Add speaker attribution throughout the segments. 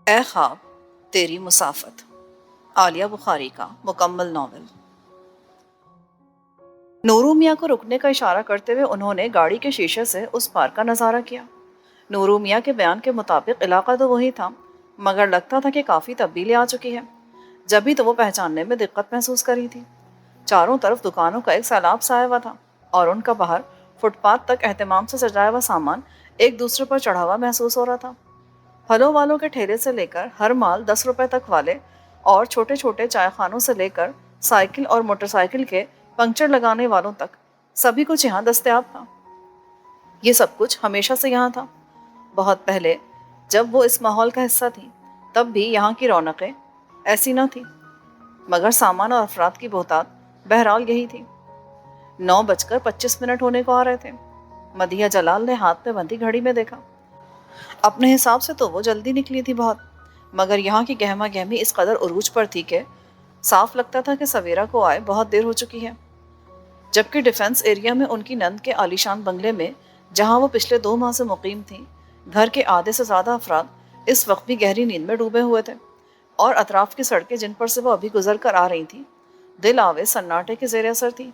Speaker 1: اے خواب تیری مسافت، عالیہ بخاری کا مکمل ناول۔ نورو میاں کو رکنے کا اشارہ کرتے ہوئے انہوں نے گاڑی کے شیشے سے اس پار کا نظارہ کیا۔ نورو میاں کے بیان کے مطابق علاقہ تو وہی تھا، مگر لگتا تھا کہ کافی تبدیلی آ چکی ہے۔ جبھی تو وہ پہچاننے میں دقت محسوس کری تھی۔ چاروں طرف دکانوں کا ایک سیلاب سایا ہوا تھا اور ان کا باہر فٹ پاتھ تک اہتمام سے سجایا ہوا سامان ایک دوسرے پر چڑھا ہوا محسوس ہو رہا تھا۔ پھلوں والوں کے ٹھیلے سے لے کر ہر مال 10 روپے تک والے اور چھوٹے چھوٹے چائے خانوں سے لے کر سائیکل اور موٹر سائیکل کے پنکچر لگانے والوں تک سبھی کچھ یہاں دستیاب تھا۔ یہ سب کچھ ہمیشہ سے یہاں تھا۔ بہت پہلے جب وہ اس ماحول کا حصہ تھی تب بھی یہاں کی رونقیں ایسی نہ تھی، مگر سامان اور افراد کی بہتات بہرحال یہی تھی۔ 9:25 ہونے کو آ رہے تھے۔ مدیحہ جلال نے ہاتھ میں بندھی گھڑی میں دیکھا۔ اپنے حساب سے تو وہ جلدی نکلی تھی بہت، مگر یہاں کی گہما گہمی اس قدر عروج پر تھی کہ صاف لگتا تھا کہ سویرا کو آئے بہت دیر ہو چکی ہے۔ جبکہ ڈیفنس ایریا میں ان کی نند کے عالیشان بنگلے میں، جہاں وہ پچھلے 2 ماہ سے مقیم تھیں، گھر کے آدھے سے زیادہ افراد اس وقت بھی گہری نیند میں ڈوبے ہوئے تھے، اور اطراف کی سڑکیں جن پر سے وہ ابھی گزر کر آ رہی تھیں دل آوے سناٹے کے زیر اثر تھی۔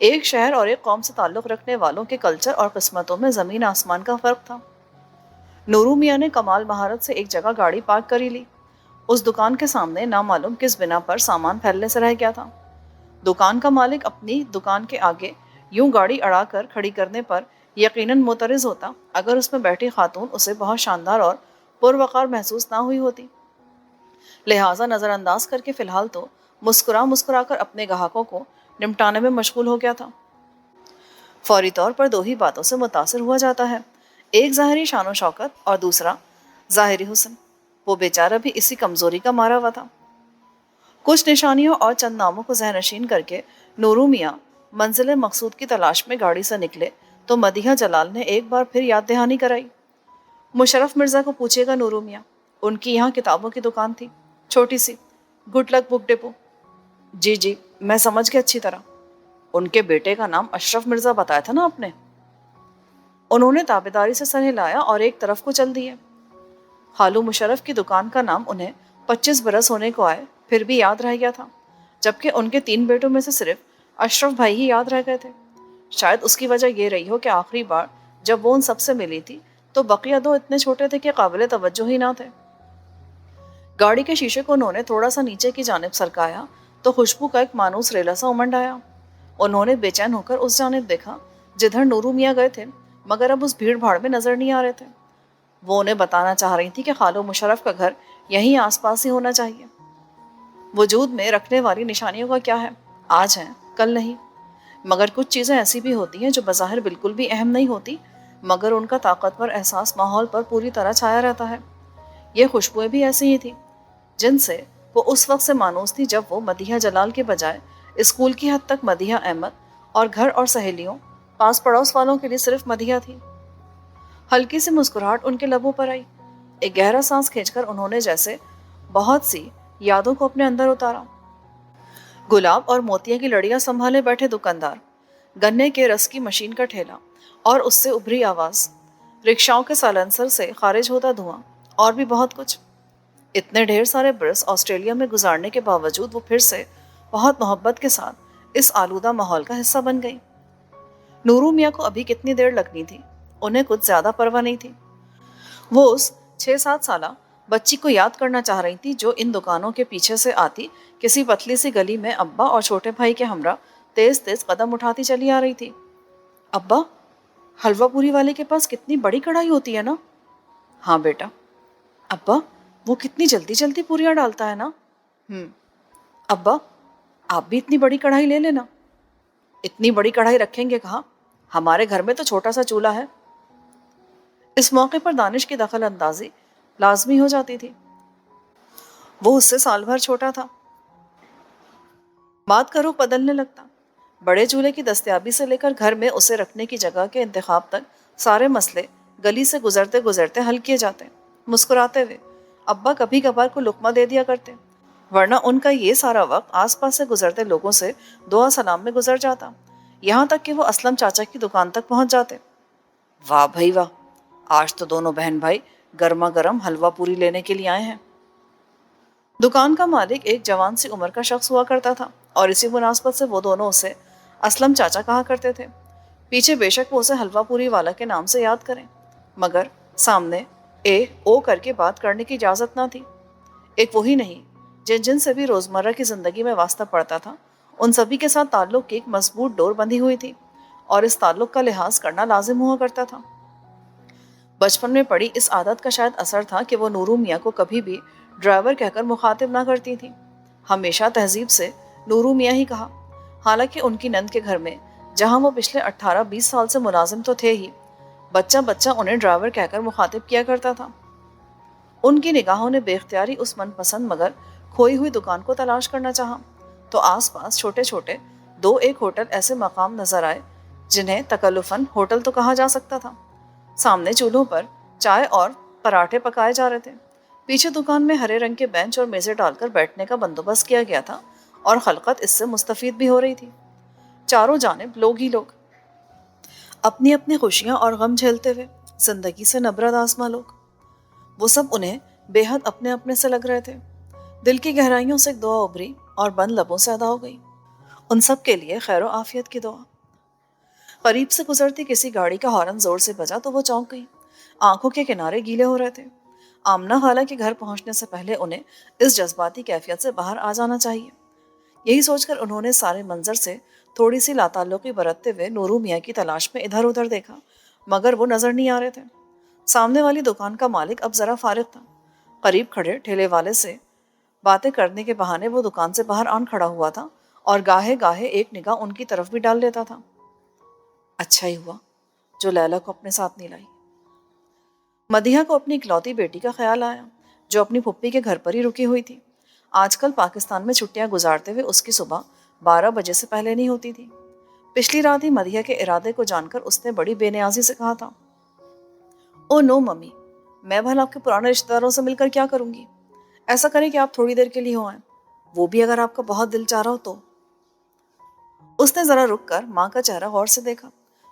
Speaker 1: ایک شہر اور ایک قوم سے تعلق رکھنے والوں کے کلچر اور قسمتوں میں زمین آسمان کا فرق تھا۔ نورو میاں نے کمال مہارت سے ایک جگہ گاڑی پارک کری لی۔ اس دکان کے سامنے نامعلوم کس بنا پر سامان پھیلنے سے رہ گیا تھا۔ دکان کا مالک اپنی دکان کے آگے یوں گاڑی اڑا کر کھڑی کرنے پر یقیناً معترض ہوتا اگر اس میں بیٹھی خاتون اسے بہت شاندار اور پروقار محسوس نہ ہوئی ہوتی۔ لہٰذا نظر انداز کر کے فی الحال تو مسکرا کر اپنے گاہکوں کو نمٹانے میں مشغول ہو گیا تھا۔ فوری طور پر 2 ہی باتوں سے متاثر ہوا جاتا ہے، ایک ظاہری شان و شوکت اور دوسرا ظاہری حسن۔ وہ بیچارہ بھی اسی کمزوری کا مارا ہوا تھا۔ کچھ نشانیوں اور چند ناموں کو ذہن نشین کر کے نورو میاں منزل مقصود کی تلاش میں گاڑی سے نکلے تو مدیحہ جلال نے ایک بار پھر یاد دہانی کرائی۔ مشرف مرزا کو پوچھے گا نورو میاں، ان کی یہاں کتابوں کی دکان تھی، چھوٹی سی، گڈ لک بک ڈپو۔ جی میں سمجھ گیا اچھی طرح۔ ان کے بیٹے کا نام اشرف مرزا بتایا تھا نا آپ نے؟ انہوں نے تابیداری سے سر ہلایا اور ایک طرف کو چل دیے۔ خالو مشرف کی دکان کا نام انہیں 25 برس ہونے کو آئے پھر بھی یاد رہ گیا تھا، جبکہ ان کے 3 بیٹوں میں سے صرف اشرف بھائی ہی یاد رہ گئے تھے۔ شاید اس کی وجہ یہ رہی ہو کہ آخری بار جب وہ ان سب سے ملی تھی تو بقیہ 2 اتنے چھوٹے تھے کہ قابل توجہ ہی نہ تھے۔ گاڑی کے شیشے کو انہوں نے تھوڑا سا نیچے کی جانب سرکایا تو خوشبو کا ایک مانوس ریلا سا امنڈ آیا۔ انہوں نے بے چین ہو کر اس جانب دیکھا جدھر نورو میاں گئے تھے، مگر اب اس بھیڑ بھاڑ میں نظر نہیں آ رہے تھے۔ وہ انہیں بتانا چاہ رہی تھی کہ خالو مشرف کا گھر یہیں آس پاس ہی ہونا چاہیے۔ وجود میں رکھنے والی نشانیوں کا کیا ہے، آج ہیں کل نہیں، مگر کچھ چیزیں ایسی بھی ہوتی ہیں جو بظاہر بالکل بھی اہم نہیں ہوتی، مگر ان کا طاقتور احساس ماحول پر پوری طرح چھایا رہتا ہے۔ یہ خوشبوئیں بھی ایسی ہی تھی جن سے وہ اس وقت سے مانوس تھی جب وہ مدیحہ جلال کے بجائے اسکول کی حد تک مدیحہ احمد اور گھر اور سہیلیوں، پاس پڑوس والوں کے لیے صرف مدیحہ تھی۔ ہلکی سی مسکراہٹ ان کے لبوں پر آئی۔ ایک گہرا سانس کھینچ کر انہوں نے جیسے بہت سی یادوں کو اپنے اندر اتارا۔ گلاب اور موتیاں کی لڑیاں سنبھالے بیٹھے دکاندار، گنے کے رس کی مشین کا ٹھیلا اور اس سے ابھری آواز، رکشاؤں کے سائلنسر سے خارج ہوتا دھواں، اور بھی بہت کچھ۔ اتنے ڈھیر سارے برس آسٹریلیا میں گزارنے کے باوجود وہ پھر سے بہت محبت کے ساتھ اس آلودہ ماحول کا حصہ بن گئی۔ نورو میاں کو ابھی کتنی دیر لگنی تھی، انہیں کچھ زیادہ پرواہ نہیں تھی۔ وہ اس 6-7 سالہ بچی کو یاد کرنا چاہ رہی تھی جو ان دکانوں کے پیچھے سے آتی کسی پتلی سی گلی میں ابا اور چھوٹے بھائی کے ہمراہ تیز تیز قدم اٹھاتی چلی آ رہی تھی۔ ابا، حلوہ پوری والے کے پاس کتنی بڑی کڑھائی ہوتی ہے نا؟ ہاں بیٹا۔ ابا، وہ کتنی جلدی جلدی پوریاں ڈالتا ہے نا؟ ابا، آپ بھی اتنی بڑی کڑھائی لے لینا۔ اتنی بڑی کڑھائی رکھیں گے کہاں، ہمارے گھر میں تو چھوٹا سا چولہا ہے۔ اس موقع پر دانش کی دخل اندازی لازمی ہو جاتی تھی، وہ اس سے سال بھر چھوٹا تھا۔ بات کا رخ بدلنے لگتا۔ بڑے چولہے کی دستیابی سے لے کر گھر میں اسے رکھنے کی جگہ کے انتخاب تک سارے مسئلے گلی سے گزرتے گزرتے حل کیے جاتے۔ مسکراتے ہوئے ابا کبھی کبھار کو لقمہ دے دیا کرتے، ورنہ ان کا یہ سارا وقت آس پاس سے گزرتے لوگوں سے دعا سلام میں گزر جاتا، یہاں تک کہ وہ اسلم چاچا کی دکان تک پہنچ جاتے۔ واہ بھائی واہ، آج تو دونوں بہن بھائی گرما گرم حلوہ پوری لینے کے لیے آئے ہیں۔ دکان کا مالک ایک جوان سی عمر کا شخص ہوا کرتا تھا اور اسی مناسبت سے وہ دونوں اسے اسلم چاچا کہا کرتے تھے۔ پیچھے بے شک وہ اسے حلوہ پوری والا کے نام سے یاد کریں، مگر سامنے اے او کر کے بات کرنے کی اجازت نہ تھی۔ ایک وہی نہیں جن جن سے بھی روزمرہ کی زندگی میں واسطہ پڑتا تھا، ان سبھی کے ساتھ تعلق کی ایک مضبوط ڈور بندھی ہوئی تھی اور اس تعلق کا لحاظ کرنا لازم ہوا کرتا تھا۔ بچپن میں پڑی اس عادت کا شاید اثر تھا کہ وہ نورو میاں کو کبھی بھی ڈرائیور کہہ کر مخاطب نہ کرتی تھی، ہمیشہ تہذیب سے نورو میاں ہی کہا۔ حالانکہ ان کی نند کے گھر میں، جہاں وہ پچھلے 18-20 سال سے ملازم تو تھے ہی، بچہ بچہ انہیں ڈرائیور کہہ کر مخاطب کیا کرتا تھا۔ ان کی نگاہوں نے بے اختیاری اس من پسند مگر کھوئی ہوئی دکان کو تلاش کرنا چاہا، تو آس پاس چھوٹے چھوٹے 2-1 ہوٹل ایسے مقام نظر آئے جنہیں تکلفاً ہوٹل تو کہا جا سکتا تھا۔ سامنے چولہوں پر چائے اور پراٹھے پکائے جا رہے تھے، پیچھے دکان میں ہرے رنگ کے بینچ اور میزیں ڈال کر بیٹھنے کا بندوبست کیا گیا تھا اور خلقت اس سے مستفید بھی ہو رہی تھی۔ چاروں جانب لوگ ہی لوگ، اپنی اپنی خوشیاں اور غم جھیلتے ہوئے، زندگی سے نبرد آزما لوگ۔ وہ سب انہیں بے حد اپنے اپنے سے لگ رہے تھے۔ دل کی گہرائیوں سے ایک دعا ابھری اور بند لبوں سے ادا ہو گئی، ان سب کے لیے خیر و عافیت کی دعا۔ قریب سے گزرتی کسی گاڑی کا ہارن زور سے بجا تو وہ چونک گئی، آنکھوں کے کنارے گیلے ہو رہے تھے۔ آمنہ خالہ کے گھر پہنچنے سے پہلے انہیں اس جذباتی کیفیت سے باہر آ جانا چاہیے۔ یہی سوچ کر انہوں نے سارے منظر سے تھوڑی سی لاتعلقی برتتے ہوئے نورو میاں کی تلاش میں ادھر ادھر دیکھا، مگر وہ نظر نہیں آ رہے تھے۔ سامنے والی دکان کا مالک اب ذرا فارغ تھا، قریب کھڑے ٹھیلے والے سے باتیں کرنے کے بہانے وہ دکان سے باہر آن کھڑا ہوا تھا اور گاہے گاہے ایک نگاہ ان کی طرف بھی ڈال لیتا تھا۔ اچھا ہی ہوا جو لیلا کو اپنے ساتھ نہیں لائی۔ مدیحہ کو اپنی اکلوتی بیٹی کا خیال آیا جو اپنی پھپھی کے گھر پر ہی رکی ہوئی تھی۔ آج کل پاکستان میں چھٹیاں گزارتے ہوئے اس کی صبح 12 بجے سے پہلے نہیں ہوتی تھی۔ پچھلی رات ہی مدیحہ کے ارادے کو جان کر اس نے بڑی بے نیازی سے کہا تھا، او نو ممی، میں بھلا آپ کے پرانے رشتہ داروں سے مل کر کیا کروں گی؟ ایسا کریں کہ آپ تھوڑی دیر کے لیے ہو آئیں، وہ بھی اگر آپ کا بہت دل چاہ رہا ہو تو۔ اس نے ذرا رک کر ماں کا چہرہ غور سے دیکھا،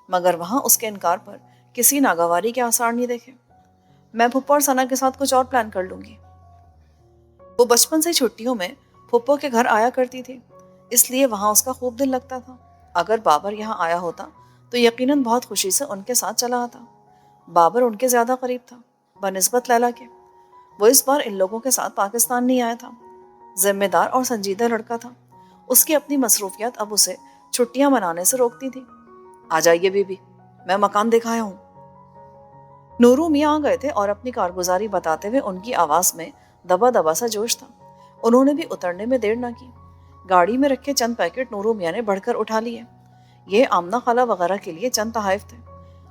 Speaker 1: مگر وہاں اس کے انکار پر کسی ناگواری کے آثار نہیں دیکھے۔ میں پھپھو اور ثنا کے ساتھ کچھ اور پلان کر لوں گی۔ وہ بچپن سے چھٹیوں میں پھپھو کے گھر آیا کرتی تھی، اس لیے وہاں اس کا خوب دل لگتا تھا۔ اگر بابر یہاں آیا ہوتا تو یقیناً بہت خوشی سے ان کے ساتھ چلا آتا۔ بابر ان کے زیادہ قریب تھا بنسبت لیلا کے۔ وہ اس بار ان لوگوں کے ساتھ پاکستان نہیں آیا تھا۔ ذمہ دار اور سنجیدہ لڑکا تھا، اس کی اپنی مصروفیات اب اسے چھٹیاں منانے سے روکتی تھی۔ آ جائیے بی بی، میں مکان دکھایا ہوں۔ نورو میاں آ گئے تھے اور اپنی کارگزاری بتاتے ہوئے ان کی آواز میں دبا دبا سا جوش تھا۔ انہوں نے بھی اترنے میں دیر نہ کی۔ گاڑی میں رکھے چند پیکٹ نورو میاں نے بڑھ کر اٹھا لیے۔ یہ آمنہ خالہ وغیرہ کے لیے چند تحائف تھے،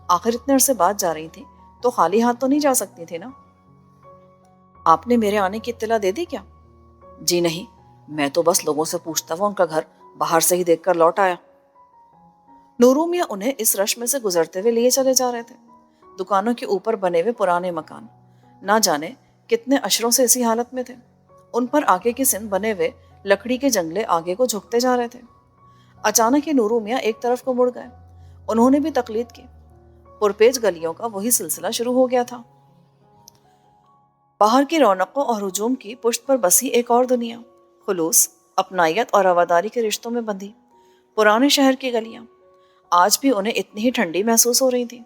Speaker 1: آخر اتنے عرصے بعد جا رہی تھی تو خالی ہاتھ تو نہیں جا سکتی تھی نا۔ آپ نے میرے آنے کی اطلاع دے دی کیا؟ جی نہیں، میں تو بس لوگوں سے پوچھتا ہوا ان کا گھر باہر سے ہی دیکھ کر لوٹ آیا۔ نورو میاں انہیں اس رش میں سے گزرتے ہوئے لیے چلے جا رہے تھے۔ دکانوں کے اوپر بنے ہوئے پرانے مکان نہ جانے کتنے اشروں سے اسی حالت میں تھے، ان پر آگے کی سن بنے ہوئے لکڑی کے جنگلے آگے کو جھکتے جا رہے تھے۔ اچانک ہی نورو میاں ایک طرف کو مڑ گئے، انہوں نے بھی تقلید کی۔ پرپیچ گلیوں کا وہی سلسلہ شروع ہو گیا تھا، باہر کی رونقوں اور ہجوم کی پشت پر بسی ایک اور دنیا، خلوص، اپنائیت اور رواداری کے رشتوں میں بندھی پرانے شہر کی گلیاں آج بھی انہیں اتنی ہی ٹھنڈی محسوس ہو رہی تھی۔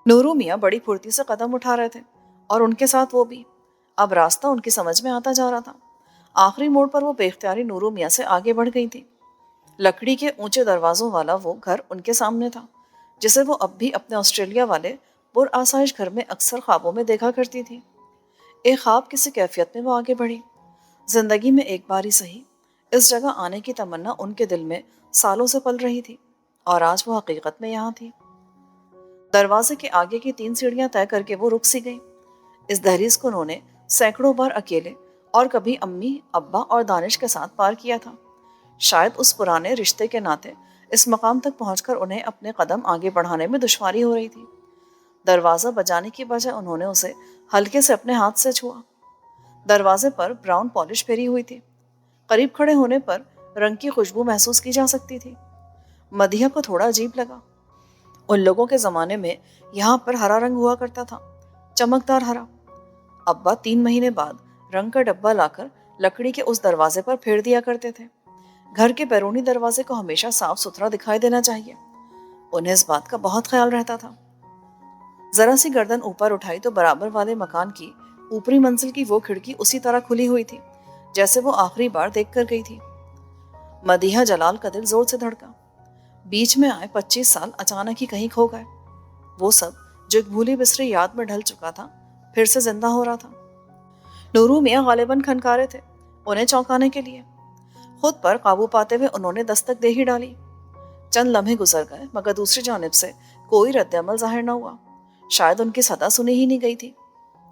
Speaker 1: نورو میاں بڑی پھرتی سے قدم اٹھا رہے تھے اور ان کے ساتھ وہ بھی۔ اب راستہ ان کی سمجھ میں آتا جا رہا تھا۔ آخری موڑ پر وہ بے اختیاری نورو میاں سے آگے بڑھ گئی تھی۔ لکڑی کے اونچے دروازوں والا وہ گھر ان کے سامنے تھا جسے وہ اب بھی اپنے آسٹریلیا والے پر آسائش گھر میں اکثر خوابوں میں دیکھا کرتی تھی۔ ایک خواب کسی کیفیت میں وہ آگے بڑھی۔ زندگی میں ایک بار ہی صحیح اس جگہ آنے کی تمنا ان کے دل میں سالوں سے پل رہی تھی اور آج وہ حقیقت میں یہاں تھی۔ دروازے کے آگے کی 3 سیڑھیاں طے کر کے وہ رک سی گئی۔ اس دہلیز کو انہوں نے سینکڑوں بار اکیلے اور کبھی امی، ابا اور دانش کے ساتھ پار کیا تھا۔ شاید اس پرانے رشتے کے ناطے اس مقام تک پہنچ کر انہیں اپنے قدم آگے بڑھانے میں دشواری ہو رہی تھی۔ دروازہ بجانے کی بجائے انہوں نے اسے ہلکے سے اپنے ہاتھ سے چھوا۔ دروازے پر براؤن پالش پھری ہوئی تھی، قریب کھڑے ہونے پر رنگ کی خوشبو محسوس کی جا سکتی تھی۔ مدیحہ کو تھوڑا عجیب لگا، ان لوگوں کے زمانے میں یہاں پر ہرا رنگ ہوا کرتا تھا، چمکدار ہرا۔ ابا 3 مہینے بعد رنگ کا ڈبہ لا کر لکڑی کے اس دروازے پر پھیر دیا کرتے تھے۔ گھر کے بیرونی دروازے کو ہمیشہ صاف ستھرا دکھائی دینا چاہیے، انہیں اس بات کا بہت خیال رہتا تھا۔ ذرا سی گردن اوپر اٹھائی تو برابر والے مکان کی اوپری منزل کی وہ کھڑکی اسی طرح کھلی ہوئی تھی جیسے وہ آخری بار دیکھ کر گئی تھی۔ مدیحہ جلال کا دل زور سے دھڑکا۔ بیچ میں آئے 25 سال اچانک ہی کہیں کھو گئے۔ وہ سب جو ایک بھولی بسری یاد میں ڈھل چکا تھا پھر سے زندہ ہو رہا تھا۔ نورو میاں غالباً کھنکارے تھے انہیں چونکانے کے لیے۔ خود پر قابو پاتے ہوئے انہوں نے دستک دے ہی ڈالی۔ چند لمحے گزر گئے مگر دوسری جانب سے کوئی رد عمل ظاہر نہ ہوا۔ شاید ان کی صدا سنی ہی نہیں گئی تھی،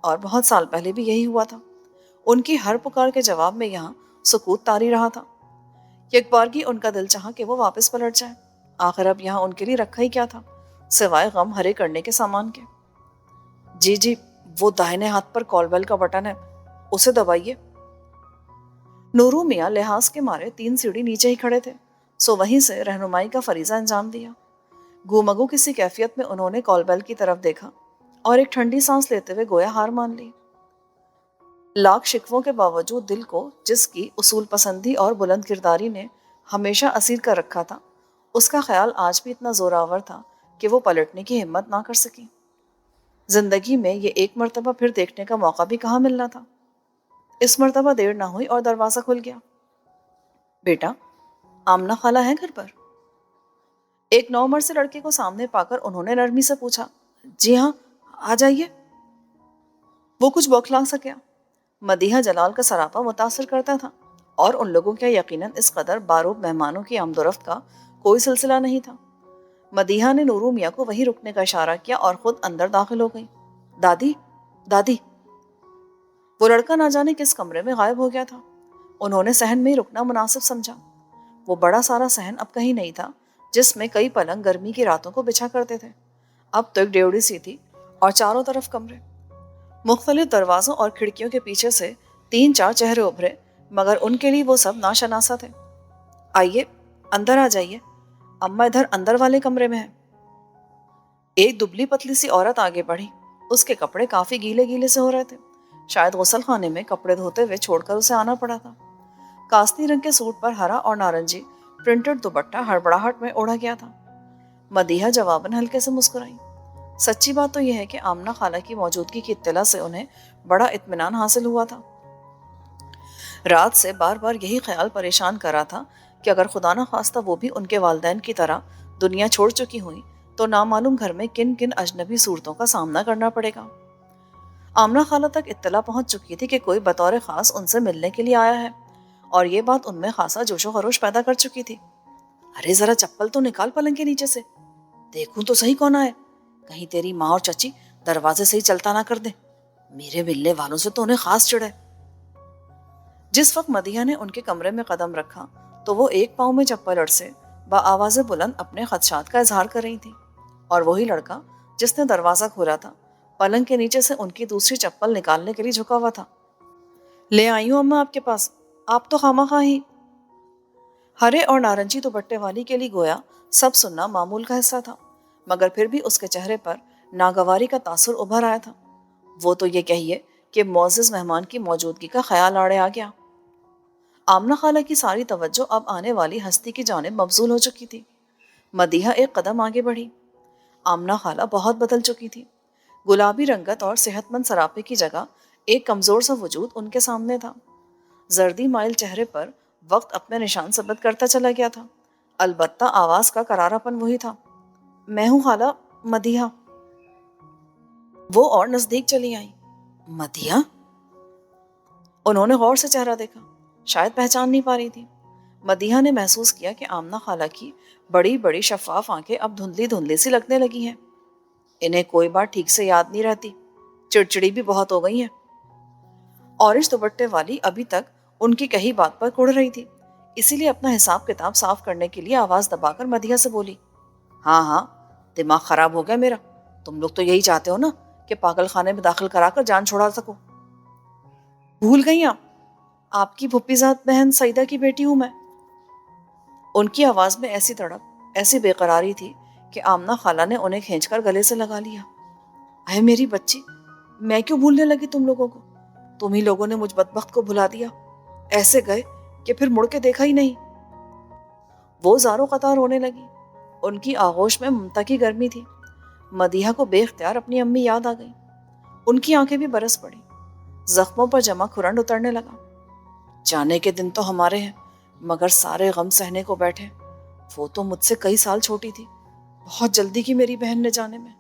Speaker 1: اور بہت سال پہلے بھی یہی ہوا تھا۔ ان کی ہر پکار کے جواب میں یہاں سکوت طاری رہا تھا۔ یک بارگی ان کا دل چاہا کہ وہ واپس پلٹ جائے۔ آخر اب یہاں ان کے لیے رکھا ہی کیا تھا سوائے غم ہرے کرنے کے سامان کے۔ جی وہ داہنے ہاتھ پر کال بیل کا بٹن ہے، اسے دبائیے۔ نورو میاں لحاظ کے مارے 3 سیڑھی نیچے ہی کھڑے تھے، سو وہیں سے رہنمائی کا فریضہ انجام دیا۔ گومگو کسی کیفیت میں انہوں نے کال بیل کی طرف دیکھا اور ایک ٹھنڈی سانس لیتے ہوئے گویا ہار مان لی۔ لاکھ شکووں کے باوجود دل کو جس کی اصول پسندی اور بلند کرداری نے ہمیشہ اسیر کر رکھا تھا، اس کا خیال آج بھی اتنا زوراور تھا کہ وہ پلٹنے کی ہمت نہ کر سکی۔ زندگی میں یہ ایک مرتبہ پھر دیکھنے کا موقع بھی کہاں ملنا تھا۔ اس مرتبہ دیر نہ ہوئی اور دروازہ کھل گیا۔ بیٹا، آمنہ خالہ ہے گھر پر؟ ایک 9 مرسے لڑکے کو سامنے پا کر انہوں نے نرمی سے پوچھا۔ جی ہاں، آ جائیے۔ وہ کچھ بوکھلا سا گیا۔ مدیحہ جلال کا سراپا متاثر کرتا تھا، اور ان لوگوں کا یقیناً اس قدر باروب مہمانوں کی آمد و رفت کا کوئی سلسلہ نہیں تھا۔ مدیحہ نے نورو میاں کو وہیں رکنے کا اشارہ کیا اور خود اندر داخل ہو گئی۔ دادی، دادی۔ وہ لڑکا نہ جانے کس کمرے میں غائب ہو گیا تھا۔ انہوں نے صحن میں ہی رکنا مناسب سمجھا۔ وہ بڑا سارا صحن اب کہیں نہیں تھا جس میں کئی پلنگ گرمی کی راتوں کو بچھا کرتے تھے۔ اب تو ایک ڈیوڑی سی تھی اور چاروں طرف کمرے۔ مختلف دروازوں اور کھڑکیوں کے پیچھے سے 3-4 چہرے ابھرے، مگر ان کے لیے وہ سب ناشناسا تھے۔ آئیے، اندر آ جائیے، اماں ادھر اندر والے کمرے میں ہیں۔ ایک دبلی پتلی سی عورت آگے بڑھی۔ اس کے کپڑے کافی گیلے گیلے سے ہو رہے تھے، شاید غسل خانے میں کپڑے دھوتے ہوئے چھوڑ کر اسے آنا پڑا تھا۔ کاستی رنگ کے سوٹ پر ہرا اور نارنجی پرنٹڈ دوپٹہ ہڑبڑاہٹ میں اوڑھا گیا تھا۔ مدیحہ جواباً ہلکے سے مسکرائی۔ سچی بات تو یہ ہے کہ آمنہ خالہ کی موجودگی کی اطلاع سے انہیں بڑا اطمینان حاصل ہوا تھا۔ رات سے بار بار یہی خیال پریشان کر رہا تھا کہ اگر خدا نہ خواستہ وہ بھی ان کے والدین کی طرح دنیا چھوڑ چکی ہوئی تو نامعلوم گھر میں کن کن اجنبی صورتوں کا سامنا کرنا پڑے گا۔ آمنہ خالہ تک اطلاع پہنچ چکی تھی کہ کوئی بطور خاص ان سے ملنے کے لیے آیا ہے، اور یہ بات ان میں خاصا جوش و خروش پیدا کر چکی تھی۔ ارے ذرا چپل تو نکال پلنگ کے نیچے سے، دیکھوں تو صحیح کون آئے، کہیں تیری ماں اور چچی دروازے سے ہی چلتا نہ کر دیں، میرے ملنے والوں سے تو انہیں خاص چڑ ہے۔ جس وقت مدیحہ نے ان کے کمرے میں قدم رکھا تو وہ ایک پاؤں میں چپل اڑسے بآواز بلند اپنے خدشات کا اظہار کر رہی تھی، اور وہی لڑکا جس نے دروازہ کھولا تھا پلنگ کے نیچے سے ان کی دوسری چپل نکالنے کے لیے جھکا ہوا تھا۔ لے آئی ہوں اماں آپ کے پاس، آپ تو خواہ ہی۔ ہرے اور نارنجی دوپٹے والی کے لیے گویا سب سننا معمول کا حصہ تھا، مگر پھر بھی اس کے چہرے پر ناگواری کا تاثر ابھر آیا تھا۔ وہ تو یہ کہیے کہ معزز مہمان کی موجودگی کا خیال آڑے آ گیا۔ آمنہ خالہ کی ساری توجہ اب آنے والی ہستی کی جانب مبذول ہو چکی تھی۔ مدیحہ ایک قدم آگے بڑھی۔ آمنہ خالہ بہت بدل چکی تھی۔ گلابی رنگت اور صحت مند سراپے کی جگہ ایک کمزور سا وجود ان کے سامنے تھا۔ زردی مائل چہرے پر وقت اپنے نشان ثبت کرتا چلا گیا تھا، البتہ آواز کا کرارا پن وہی تھا۔ میں ہوں خالہ، مدیحہ۔ وہ اور نزدیک چلی آئی۔ مدیحہ؟ انہوں نے غور سے چہرہ دیکھا، شاید پہچان نہیں پا رہی تھی۔ مدیحہ نے محسوس کیا کہ آمنہ خالہ کی بڑی بڑی شفاف آنکھیں اب دھندلی دھندلی سی لگنے لگی ہیں۔ انہیں کوئی بات ٹھیک سے یاد نہیں رہتی، چڑچڑی بھی بہت ہو گئی ہیں۔ اورنج دوپٹے والی ابھی تک ان کی کہی بات پر کڑ رہی تھی، اسی لیے اپنا حساب کتاب صاف کرنے کے لیے آواز دبا کر مدیحہ سے بولی۔ ہاں، دماغ خراب ہو گیا میرا، تم لوگ تو یہی چاہتے ہو نا کہ پاگل خانے میں داخل کرا کر جان چھوڑا سکو۔ بھول گئی آپ کی پھپھی زاد بہن سعیدہ کی بیٹی ہوں میں۔ ان کی آواز میں ایسی تڑپ، ایسی بے قراری تھی کہ آمنہ خالہ نے انہیں کھینچ کر گلے سے لگا لیا۔ اے میری بچی، میں کیوں بھولنے لگی تم لوگوں کو؟ تم ہی لوگوں نے مجھ بدبخت کو بھلا دیا، ایسے گئے کہ پھر مڑ کے دیکھا ہی نہیں۔ وہ زاروں قطار رونے لگی۔ ان کی آغوش میں ممتا کی گرمی تھی۔ مدیحہ کو بے اختیار اپنی امی یاد آ گئی۔ ان کی آنکھیں بھی برس پڑی۔ زخموں پر جمع کھرنڈ اترنے لگا۔ جانے کے دن تو ہمارے ہیں، مگر سارے غم سہنے کو بیٹھے۔ وہ تو مجھ سے کئی سال چھوٹی تھی، بہت جلدی کی میری بہن نے جانے میں۔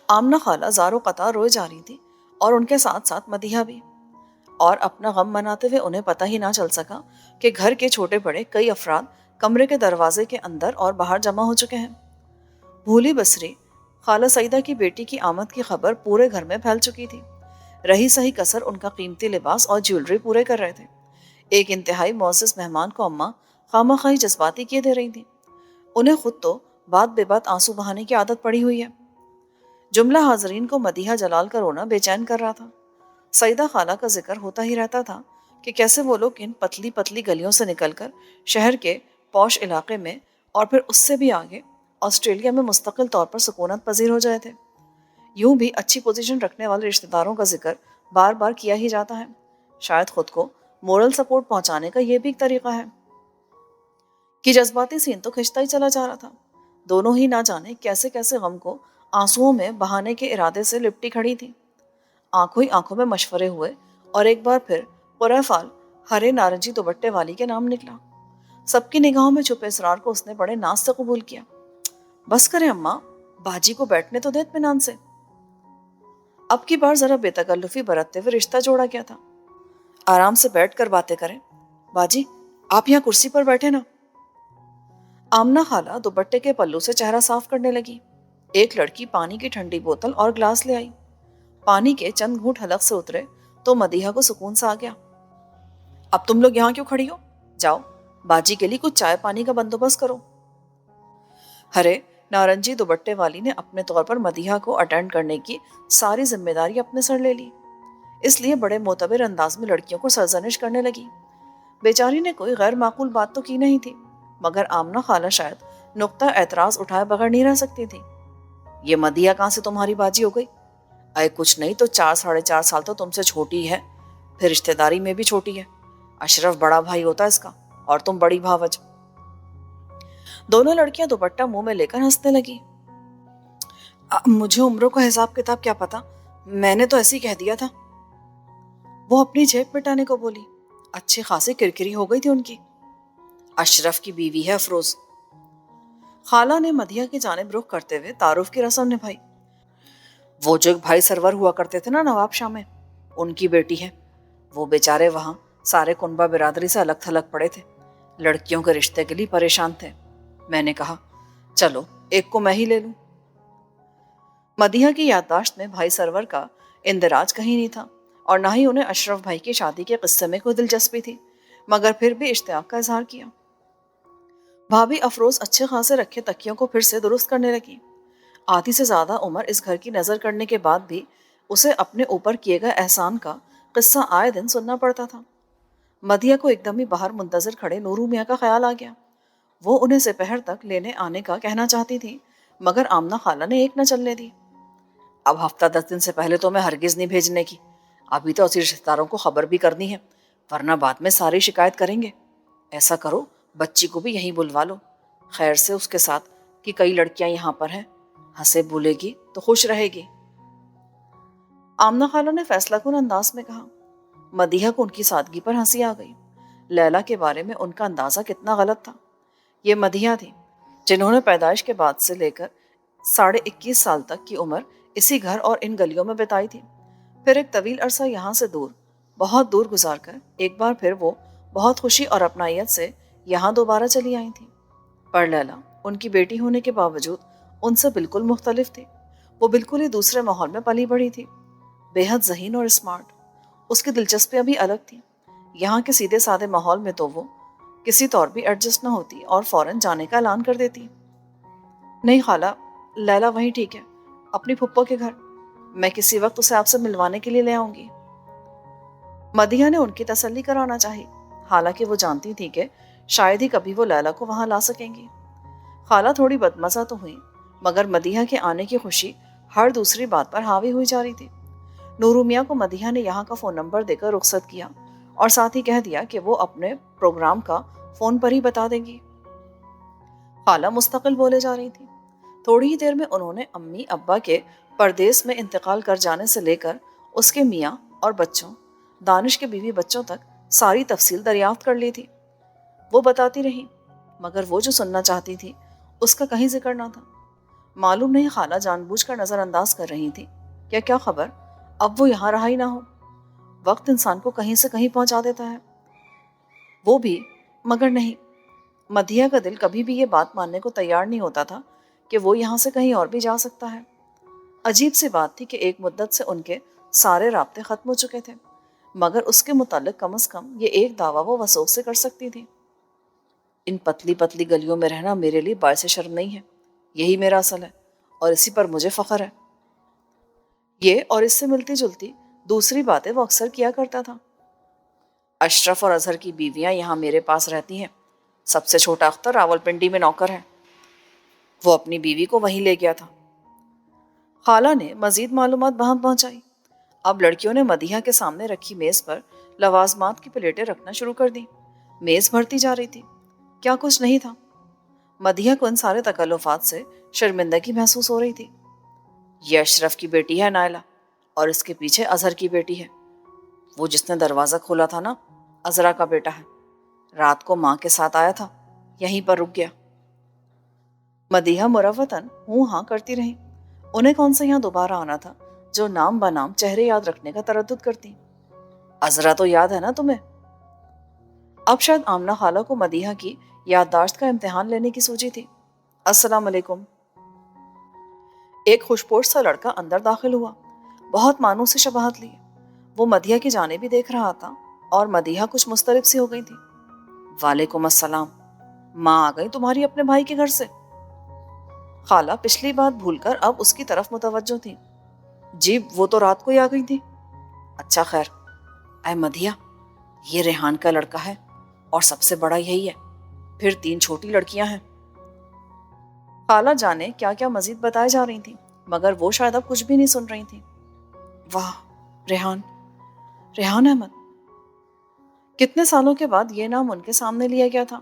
Speaker 1: آمنہ خالہ زاروں قطار روئے جا رہی تھی اور ان کے ساتھ ساتھ مدیحہ بھی، اور اپنا غم مناتے ہوئے انہیں پتہ ہی نہ چل سکا کہ گھر کے چھوٹے بڑے کئی افراد کمرے کے دروازے کے اندر اور باہر جمع ہو چکے ہیں۔ بھولی بسری خالہ سعیدہ کی بیٹی کی آمد کی خبر پورے گھر میں پھیل چکی تھی۔ رہی سہی کسر ان کا قیمتی لباس اور جیولری پورے کر رہے تھے۔ ایک انتہائی معزز مہمان کو اماں خواہ خواہی جذباتی کیے دے رہی تھیں۔ انہیں خود تو بات بے بات آنسو بہانے کی عادت پڑی ہوئی ہے۔ جملہ حاضرین کو مدیحہ جلال کا رونا بے چین کر رہا تھا۔ سعیدہ خالہ کا ذکر ہوتا ہی رہتا تھا کہ کیسے وہ لوگ ان پتلی پتلی گلیوں سے نکل کر شہر کے پوش علاقے میں اور پھر اس سے بھی آگے آسٹریلیا میں مستقل طور پر سکونت پذیر ہو جائے تھے۔ یوں بھی اچھی پوزیشن رکھنے والے رشتہ داروں کا ذکر بار بار کیا ہی جاتا ہے۔ شاید خود کو مورل سپورٹ پہنچانے کا یہ بھی ایک طریقہ ہے کہ جذباتی سین تو کھنچتا ہی چلا جا رہا تھا۔ دونوں ہی نہ جانے کیسے کیسے غم کو آنسوؤں میں بہانے کے ارادے سے لپٹی کھڑی تھی۔ آنکھوں ہی آنکھوں میں مشورے ہوئے اور ایک بار پھر قرہ فال ہرے نارنجی دوپٹے والی کے نام نکلا۔ سب کی نگاہوں میں چھپے اسرار کو اس نے بڑے ناز سے قبول کیا۔ بس کریں اماں، باجی کو بیٹھنے تو دے اطمینان سے۔ اب کی بار ذرا بے تکلفی برتتے ہوئے رشتہ جوڑا گیا تھا۔ آرام سے بیٹھ کر باتیں کریں۔ باجی آپ یہاں کرسی پر بیٹھے نا۔ آمنہ خالہ دوپٹے کے پلو سے چہرہ صاف کرنے لگی۔ ایک لڑکی پانی کی ٹھنڈی بوتل اور گلاس لے آئی۔ پانی کے چند گھونٹ حلق سے اترے تو مدیحہ کو سکون سا آ گیا۔ اب تم لوگ یہاں کیوں کھڑی ہو؟ جاؤ باجی کے لیے کچھ چائے پانی کا بندوبست کرو۔ ہرے نارنجی دوپٹے والی نے اپنے طور پر مدیحہ کو اٹینڈ کرنے کی ساری ذمہ داری اپنے سر لے لی، اس لیے بڑے معتبر انداز میں لڑکیوں کو سرزنش کرنے لگی۔ بیچاری نے کوئی غیر معقول بات تو کی نہیں تھی، مگر آمنہ خالہ شاید نقطہ اعتراض اٹھائے بغیر نہیں رہ سکتی تھی۔ یہ مدیحہ کہاں سے تمہاری باجی ہو گئی؟ اے کچھ نہیں تو 4 ساڑھے 4 سال تو تم سے چھوٹی ہے، پھر رشتہ داری میں بھی چھوٹی ہے۔ اشرف بڑا بھائی ہوتا ہے اس کا، اور تم بڑی بھاوج۔ دونوں لڑکیاں دوپٹہ منہ میں لے کر ہنسنے لگی۔ مجھے عمروں کا حساب کتاب کیا پتا، میں نے تو ایسے ہی کہہ دیا تھا۔ وہ اپنی جیب مٹانے کو بولی۔ اچھی خاصی کرکری ہو گئی تھی ان کی۔ اشرف کی بیوی ہے افروز۔ خالہ نے مدیحہ کی جانب رخ کرتے ہوئے تعارف کی رسم نبھائی۔ وہ جو ایک بھائی سرور ہوا کرتے تھے نا نواب شاہ میں، ان کی بیٹی ہے۔ وہ بیچارے وہاں سارے کنبہ برادری سے الگ تھلگ پڑے تھے، لڑکیوں کے رشتے کے لیے پریشان تھے۔ میں نے کہا چلو ایک کو میں ہی لے لوں۔ مدیحہ کی یادداشت میں بھائی سرور کا اندراج کہیں نہیں تھا، اور نہ ہی انہیں اشرف بھائی کی شادی کے قصے میں کوئی دلچسپی تھی، مگر پھر بھی اشتیاق کا اظہار کیا۔ بھابھی افروز اچھے خاصے رکھے تکیوں کو پھر سے درست کرنے لگی۔ آدھی سے زیادہ عمر اس گھر کی نظر کرنے کے بعد بھی اسے اپنے اوپر کیے گئے احسان کا قصہ آئے دن سننا پڑتا تھا۔ مدیحہ کو ایک دم ہی باہر منتظر کھڑے نورو میاں کا خیال آ گیا۔ وہ انہیں دوپہر تک لینے آنے کا کہنا چاہتی تھی، مگر آمنہ خالہ نے ایک نہ چلنے دی۔ اب ہفتہ 10 دن سے پہلے تو میں ہرگز نہیں بھیجنے کی، ابھی تو اسی رشتہ داروں کو خبر بھی کرنی ہے، ورنہ بعد میں ساری شکایت کریں گے۔ ایسا کرو بچی کو بھی یہیں بلوا لو، خیر سے اس کے ساتھ کہ کئی لڑکیاں یہاں پر ہیں، ہنسے بولے گی تو خوش رہے گی۔ آمنہ خالہ نے فیصلہ کن انداز میں کہا۔ مدیحہ کو ان کی سادگی پر ہنسی آ گئی۔ لیلا کے بارے میں ان کا اندازہ کتنا غلط تھا۔ یہ مدیحہ تھی جنہوں نے پیدائش کے بعد سے لے کر 21.5 سال تک کی عمر اسی گھر اور ان گلیوں میں بتائی تھی، پھر ایک طویل عرصہ یہاں سے دور، بہت دور گزار کر ایک بار پھر وہ بہت خوشی اور اپنائیت سے یہاں دوبارہ چلی آئی تھی۔ پر لیلا ان کی بیٹی ہونے کے باوجود ان سے بالکل مختلف تھی۔ وہ بالکل ہی دوسرے ماحول میں پلی بڑھی تھی، بے حد ذہین اور اسمارٹ۔ اس کی دلچسپیاں بھی الگ تھیں۔ یہاں کے سیدھے سادے ماحول میں تو وہ کسی طور بھی ایڈجسٹ نہ ہوتی اور فوراً جانے کا اعلان کر دیتی۔ نہیں خالہ، لیلا وہیں ٹھیک ہے، اپنی پھپھو کے گھر۔ میں کسی وقت اسے آپ سے ملوانے کے لیے لے آؤں گی۔ مدیحہ نے ان کی تسلی کرانا چاہی، حالانکہ وہ جانتی تھی کہ شاید ہی کبھی وہ لیلا کو وہاں لا سکیں گی۔ خالہ تھوڑی بدمزہ تو ہوئی، مگر مدیحہ کے آنے کی خوشی ہر دوسری بات پر حاوی ہوئی جا رہی تھی۔ نورو میاں کو مدیحہ نے یہاں کا فون نمبر دے کر رخصت کیا اور ساتھ ہی کہہ دیا کہ وہ اپنے پروگرام کا فون پر ہی بتا دیں گی۔ خالہ مستقل بولے جا رہی تھی۔ تھوڑی ہی دیر میں انہوں نے امی ابا کے پردیس میں انتقال کر جانے سے لے کر اس کے میاں اور بچوں، دانش کے بیوی بچوں تک ساری تفصیل دریافت کر لی تھی۔ وہ بتاتی رہی، مگر وہ جو سننا چاہتی تھی اس کا کہیں ذکر نہ تھا۔ معلوم نہیں خالہ جان بوجھ کر نظر انداز کر رہی تھی یا کیا خبر اب وہ یہاں رہا ہی نہ ہو۔ وقت انسان کو کہیں سے کہیں پہنچا دیتا ہے۔ وہ بھی، مگر نہیں، مدیحہ کا دل کبھی بھی یہ بات ماننے کو تیار نہیں ہوتا تھا کہ وہ یہاں سے کہیں اور بھی جا سکتا ہے۔ عجیب سی بات تھی کہ ایک مدت سے ان کے سارے رابطے ختم ہو چکے تھے، مگر اس کے متعلق کم از کم یہ ایک دعویٰ وہ وثوق سے کر سکتی تھی۔ ان پتلی پتلی گلیوں میں رہنا میرے لیے باعث شرم نہیں ہے، یہی میرا اصل ہے اور اسی پر مجھے فخر ہے۔ یہ اور اس سے ملتی جلتی دوسری باتیں وہ اکثر کیا کرتا تھا۔ اشرف اور اظہر کی بیویاں یہاں میرے پاس رہتی ہیں، سب سے چھوٹا اختر راولپنڈی میں نوکر ہے، وہ اپنی بیوی کو وہیں لے گیا تھا۔ خالہ نے مزید معلومات وہاں پہنچائی۔ اب لڑکیوں نے مدیحہ کے سامنے رکھی میز پر لوازمات کی پلیٹیں رکھنا شروع کر دی۔ میز بھرتی جا رہی تھی، کیا کچھ نہیں تھا۔ مدیحہ کو ان سارے تکلفات سے شرمندگی محسوس ہو رہی تھی۔ یہ اشرف کی بیٹی ہے نائلہ، اور اس کے پیچھے اظہر کی بیٹی ہے، وہ جس نے دروازہ کھولا تھا نا، عذرا کا بیٹا ہے، رات کو ماں کے ساتھ آیا تھا، یہیں پر رک گیا۔ مدیحہ مروتاً ہوں ہاں کرتی رہی۔ انہیں کون سا یہاں دوبارہ آنا تھا جو نام بنام چہرے یاد رکھنے کا تردد کرتی۔ عذرا تو یاد ہے نا تمہیں؟ اب شاید آمنہ خالہ کو مدیحہ کی یادداشت کا امتحان لینے کی سوچی تھی۔ السلام علیکم۔ ایک خوش پوش سا لڑکا اندر داخل ہوا، بہت مانوس سے شباہت لی۔ وہ مدیحہ کی جانب بھی دیکھ رہا تھا اور مدیحہ کچھ مضطرب سی ہو گئی تھی۔ وعلیکم السلام، ماں آ گئی تمہاری اپنے بھائی کے گھر سے؟ خالہ پچھلی بات بھول کر اب اس کی طرف متوجہ تھی۔ جی وہ تو رات کو ہی آ گئی تھی۔ اچھا خیر۔ اے مدیحہ، یہ ریحان کا لڑکا ہے اور سب سے بڑا یہی ہے، پھر 3 چھوٹی لڑکیاں ہیں۔ خالہ جانے کیا کیا مزید بتائے جا رہی تھیں، مگر وہ شاید اب کچھ بھی نہیں سن رہی تھیں۔ واہ، ریحان احمد! کتنے سالوں کے بعد یہ نام ان کے سامنے لیا گیا تھا۔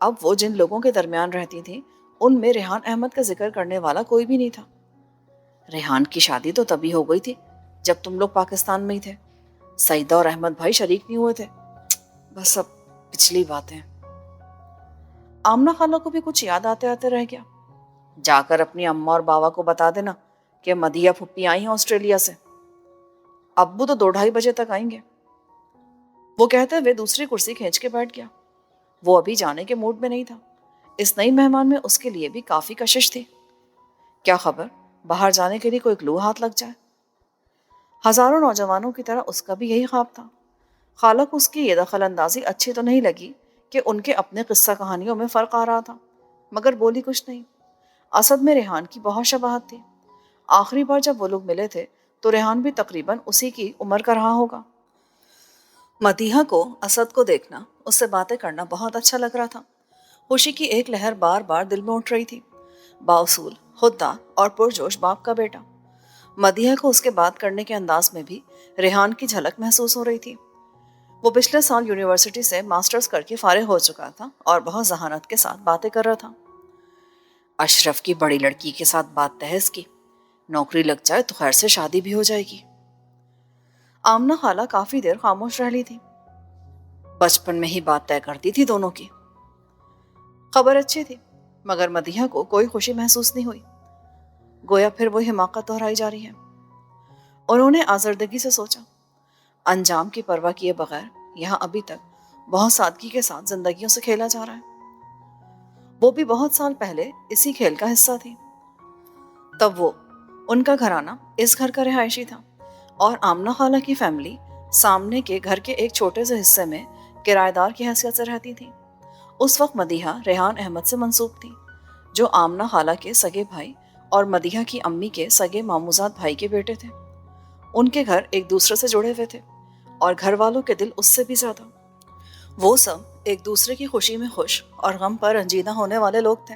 Speaker 1: اب وہ جن لوگوں کے درمیان رہتی تھی ان میں ریحان احمد کا ذکر کرنے والا کوئی بھی نہیں تھا۔ ریحان کی شادی تو تبھی ہو گئی تھی جب تم لوگ پاکستان میں ہی تھے، سعیدہ اور احمد بھائی شریک نہیں ہوئے تھے۔ بس اب پچھلی باتیں۔ آمنہ خالہ کو بھی کچھ یاد آتے آتے رہ گیا۔ جا کر اپنی اماں اور باوا کو بتا دینا کہ مدیحہ پھپھی آئی ہیں آسٹریلیا سے، ابو تو 2-2:30 بجے تک آئیں گے۔ وہ کہتے ہوئے دوسری کرسی کھینچ کے بیٹھ گیا۔ وہ ابھی جانے کے موڈ میں نہیں تھا، اس نئی مہمان میں اس کے لیے بھی کافی کشش تھی۔ کیا خبر باہر جانے کے لیے کوئی کلو ہاتھ لگ جائے۔ ہزاروں نوجوانوں کی طرح اس کا بھی یہی خواب تھا۔ خالہ کو اس کی یہ دخل اندازی اچھی تو نہیں لگی کہ ان کے اپنے قصہ کہانیوں میں فرق آ رہا تھا، مگر بولی کچھ نہیں۔ اسد میں ریحان کی بہت شباہت تھی۔ آخری بار جب وہ لوگ ملے تھے تو ریحان بھی تقریباً اسی کی عمر کا رہا ہوگا۔ مدیحہ کو اسد کو دیکھنا، اس سے باتیں کرنا بہت اچھا لگ رہا تھا۔ خوشی کی ایک لہر بار بار دل میں اٹھ رہی تھی۔ بااصول، خوددار اور پرجوش باپ کا بیٹا۔ مدیحہ کو اس کے بات کرنے کے انداز میں بھی ریحان کی جھلک محسوس ہو رہی تھی۔ وہ پچھلے سال یونیورسٹی سے ماسٹرز کر کے فارغ ہو چکا تھا اور بہت ذہانت کے ساتھ باتیں کر رہا تھا۔ اشرف کی بڑی لڑکی کے ساتھ بات تحس کی، نوکری لگ جائے تو خیر سے شادی بھی ہو جائے گی۔ آمنہ خالہ کافی دیر خاموش رہ لی تھی۔ بچپن میں ہی بات طے کرتی تھی دونوں کی۔ خبر اچھی تھی، مگر مدیحہ کو کوئی خوشی محسوس نہیں ہوئی، گویا پھر وہ حماقت دہرائی جا رہی ہے۔ انہوں نے آزردگی سے سوچا، انجام کی پرواہ کیے بغیر یہاں ابھی تک بہت سادگی کے ساتھ زندگیوں سے کھیلا جا رہا ہے۔ وہ بھی بہت سال پہلے اسی کھیل کا حصہ تھی۔ تب وہ، ان کا گھرانہ اس گھر کا رہائشی تھا اور آمنہ خالہ کی فیملی سامنے کے گھر کے ایک چھوٹے سے حصے میں کرایہ دار کی حیثیت سے رہتی تھی۔ اس وقت مدیحہ ریحان احمد سے منسوب تھی، جو آمنہ خالہ کے سگے بھائی اور مدیحہ کی امی کے سگے ماموزاد بھائی کے بیٹے تھے۔ ان کے گھر ایک دوسرے سے جڑے ہوئے تھے اور گھر والوں کے دل اس سے بھی زیادہ۔ وہ سب ایک دوسرے کی خوشی میں خوش اور غم پر رنجیدہ ہونے والے لوگ تھے۔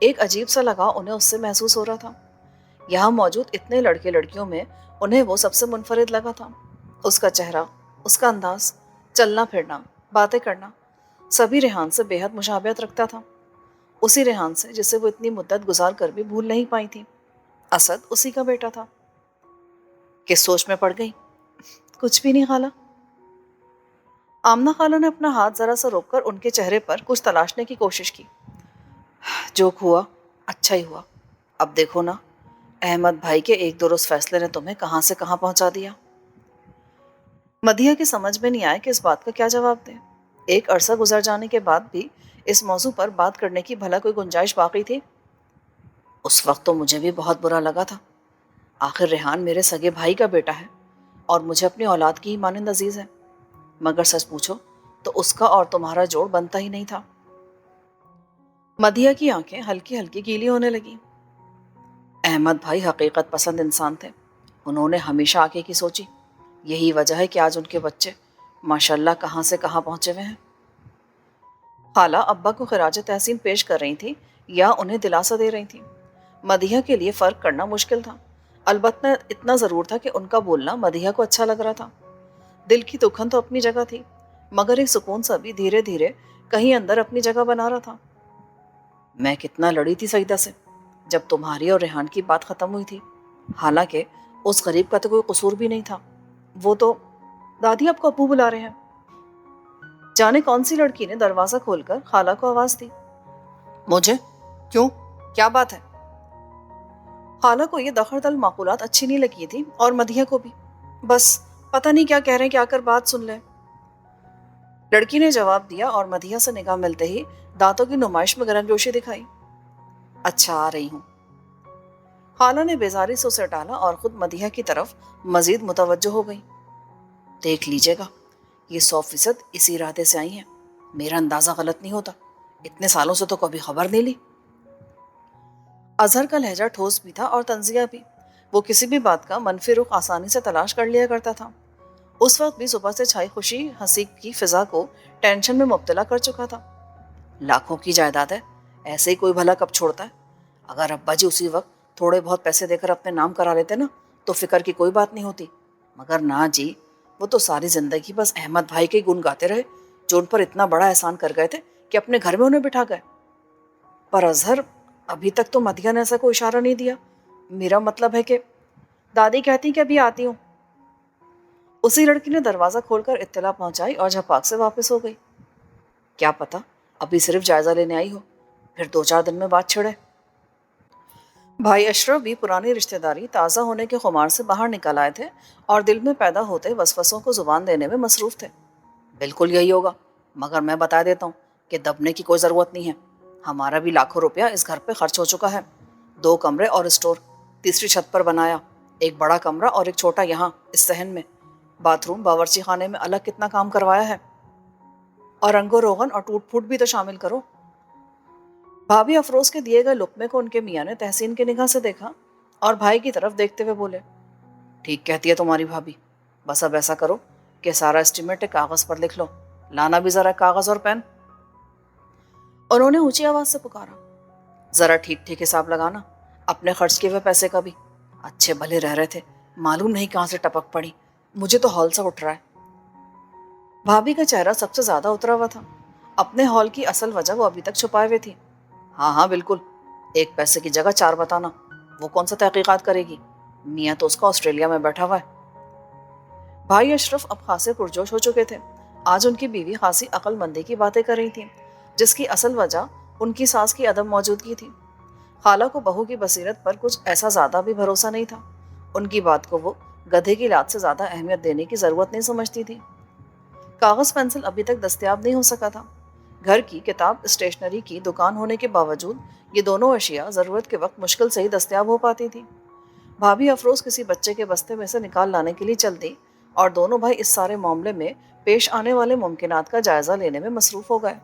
Speaker 1: ایک عجیب سا لگاؤ انہیں اس سے محسوس ہو رہا تھا۔ یہاں موجود اتنے لڑکے لڑکیوں میں انہیں وہ سب سے منفرد لگا تھا۔ اس کا چہرہ، اس کا انداز، چلنا پھرنا، باتیں کرنا، سبھی ریحان سے بے حد مشابہت رکھتا تھا۔ اسی ریحان سے جسے وہ اتنی مدت گزار کر بھی بھول نہیں پائی تھی۔ اسد اسی کا بیٹا تھا۔ کس سوچ میں پڑ گئی؟ کچھ بھی نہیں خالہ۔ آمنہ خالہ نے اپنا ہاتھ ذرا سا روک کر ان کے چہرے پر کچھ تلاشنے کی کوشش کی۔ جو ہوا اچھا ہی ہوا۔ اب دیکھو نا، احمد بھائی کے ایک درست فیصلے نے تمہیں کہاں سے کہاں پہنچا دیا۔ مدیحہ کی سمجھ میں نہیں آیا کہ اس بات کا کیا جواب دے۔ ایک عرصہ گزر جانے کے بعد بھی اس موضوع پر بات کرنے کی بھلا کوئی گنجائش باقی تھی؟ اس وقت تو مجھے بھی بہت برا لگا تھا۔ آخر ریحان میرے سگے بھائی کا بیٹا ہے اور مجھے اپنی اولاد کی ہی مانند عزیز ہے، مگر سچ پوچھو تو اس کا اور تمہارا جوڑ بنتا ہی نہیں تھا۔ مدیحہ کی آنکھیں ہلکی ہلکی گیلی ہونے لگی۔ احمد بھائی حقیقت پسند انسان تھے، انہوں نے ہمیشہ آگے کی سوچی۔ یہی وجہ ہے کہ آج ان کے بچے ماشاءاللہ کہاں سے کہاں پہنچے ہوئے ہیں۔ خالہ ابا کو خراج تحسین پیش کر رہی تھی یا انہیں دلاسا دے رہی تھی، مدیحہ کے لیے فرق کرنا مشکل تھا۔ البتہ اتنا ضرور تھا کہ ان کا بولنا مدیحہ کو اچھا لگ رہا تھا۔ دل کی دکھن تو اپنی جگہ تھی، مگر ایک سکون سا بھی دھیرے دھیرے کہیں اندر اپنی جگہ بنا رہا تھا۔ میں کتنا لڑی تھی سعیدہ سے جب تمہاری اور ریحان کی بات ختم ہوئی تھی، حالانکہ اس غریب کا تو کوئی قصور بھی نہیں تھا۔ وہ تو دادی آپ کو ابو بلا رہے ہیں۔ جانے کون سی لڑکی نے دروازہ کھول کر خالہ کو آواز دی۔ مجھے؟ کیوں؟ کیا بات ہے؟ خالہ کو یہ دخل معقولات اچھی نہیں لگی تھی اور مدیحہ کو بھی۔ بس پتہ نہیں کیا کہہ رہے ہیں کہ آ کر بات سن لیں۔ لڑکی نے جواب دیا اور مدیحہ سے نگاہ ملتے ہی دانتوں کی نمائش میں گرم جوشی دکھائی۔ اچھا آ رہی ہوں۔ خالہ نے بیزاری سے اسے ٹالا اور خود مدیحہ کی طرف مزید متوجہ ہو گئی۔ دیکھ لیجیے گا، یہ 100% اسی ارادے سے آئی ہیں۔ میرا اندازہ غلط نہیں ہوتا، اتنے سالوں سے تو کبھی خبر نہیں لی۔ اظہر کا لہجہ ٹھوس بھی تھا اور طنزیہ بھی۔ وہ کسی بھی بات کا منفی رخ آسانی سے تلاش کر لیا کرتا تھا۔ اس وقت بھی صبح سے چھائی خوشی ہنسی کی فضا کو ٹینشن میں مبتلا کر چکا تھا۔ لاکھوں کی جائیداد ہے، ایسے ہی کوئی بھلا کب چھوڑتا ہے؟ اگر ابا جی اسی وقت تھوڑے بہت پیسے دے کر اپنے نام کرا لیتے نا تو فکر کی کوئی بات نہیں ہوتی، مگر نہ جی، وہ تو ساری زندگی بس احمد بھائی کے گن گاتے رہے، جو ان پر اتنا بڑا احسان کر گئے تھے کہ اپنے گھر میں انہیں بٹھا گئے۔ پر اظہر، ابھی تک تو مدیحہ نے ایسا کوئی اشارہ نہیں دیا۔ میرا مطلب ہے کہ دادی کہتی کہ ابھی آتی ہوں۔ اسی لڑکی نے دروازہ کھول کر اطلاع پہنچائی اور جھپاک سے واپس ہو گئی۔ کیا پتا ابھی صرف جائزہ لینے آئی ہو، پھر 2-4 دن میں بات چھڑے۔ بھائی اشرف بھی پرانی رشتہ داری تازہ ہونے کے خمار سے باہر نکل آئے تھے اور دل میں پیدا ہوتے وسوسوں کو زبان دینے میں مصروف تھے۔ بالکل یہی ہوگا، مگر میں بتا دیتا ہوں کہ دبنے کی کوئی ضرورت نہیں ہے۔ ہمارا بھی لاکھوں روپیہ اس گھر پہ خرچ ہو چکا ہے۔ 2 کمرے اور اسٹور، تیسری چھت پر بنایا، ایک بڑا کمرہ اور ایک چھوٹا یہاں اس صحن میں، باتھ روم، باورچی خانے میں الگ کتنا کام کروایا ہے، اور رنگ و روغن اور ٹوٹ پھوٹ بھی تو شامل کرو۔ بھابھی افروز کے دیے گئے لقمے کو ان کے میاں نے تحسین کی نگاہ سے دیکھا اور بھائی کی طرف دیکھتے ہوئے بولے، ٹھیک کہتی ہے تمہاری بھابھی، بس اب ایسا کرو کہ سارا اسٹیمیٹ ایک کاغذ پر لکھ لو، لانا بھی ذرا کاغذ اور پین۔ انہوں نے اونچی آواز سے پکارا، ذرا ٹھیک ٹھیک حساب لگانا، اپنے خرچ کیے ہوئے پیسے کا بھی۔ اچھے بھلے رہ رہے تھے، معلوم نہیں کہاں سے ٹپک پڑی، مجھے تو ہال سا اٹھ رہا ہے۔ بھابھی کا چہرہ سب سے زیادہ اترا ہوا تھا۔ اپنے ہال کی اصل وجہ وہ ابھی تک چھپائے ہوئے تھی۔ ہاں ہاں بالکل، 1 پیسے کی جگہ 4 بتانا، وہ کون سا تحقیقات کرے گی، میاں تو اس کا آسٹریلیا میں بیٹھا ہوا ہے۔ بھائی اشرف اب خاصے پرجوش ہو چکے تھے۔ آج ان کی بیوی خاصی عقل مندی کی باتیں کر رہی تھی، جس کی اصل وجہ ان کی ساس کی عدم موجودگی تھی۔ خالہ کو بہو کی بصیرت پر کچھ ایسا زیادہ بھی بھروسہ نہیں تھا۔ ان کی بات کو وہ گدھے کی لات سے زیادہ اہمیت دینے کی ضرورت نہیں سمجھتی تھی۔ کاغذ پینسل ابھی تک دستیاب نہیں ہو سکا تھا۔ گھر کی کتاب اسٹیشنری کی دکان ہونے کے باوجود یہ دونوں اشیاء ضرورت کے وقت مشکل سے ہی دستیاب ہو پاتی تھی۔ بھابھی افروز کسی بچے کے بستے میں سے نکال لانے کے لیے چل دی اور دونوں بھائی اس سارے معاملے میں پیش آنے والے ممکنات کا جائزہ لینے میں مصروف ہو گئے۔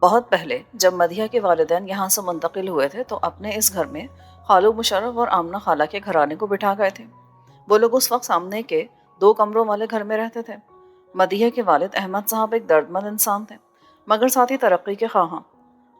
Speaker 1: بہت پہلے جب مدیحہ کے والدین یہاں سے منتقل ہوئے تھے تو اپنے اس گھر میں خالو مشرف اور آمنہ خالہ کے گھرانے کو بٹھا گئے تھے۔ وہ لوگ اس وقت سامنے کے 2 کمروں والے گھر میں رہتے تھے۔ مدیحہ کے والد احمد صاحب ایک دردمند انسان تھے، مگر ساتھ ہی ترقی کے خواہاں۔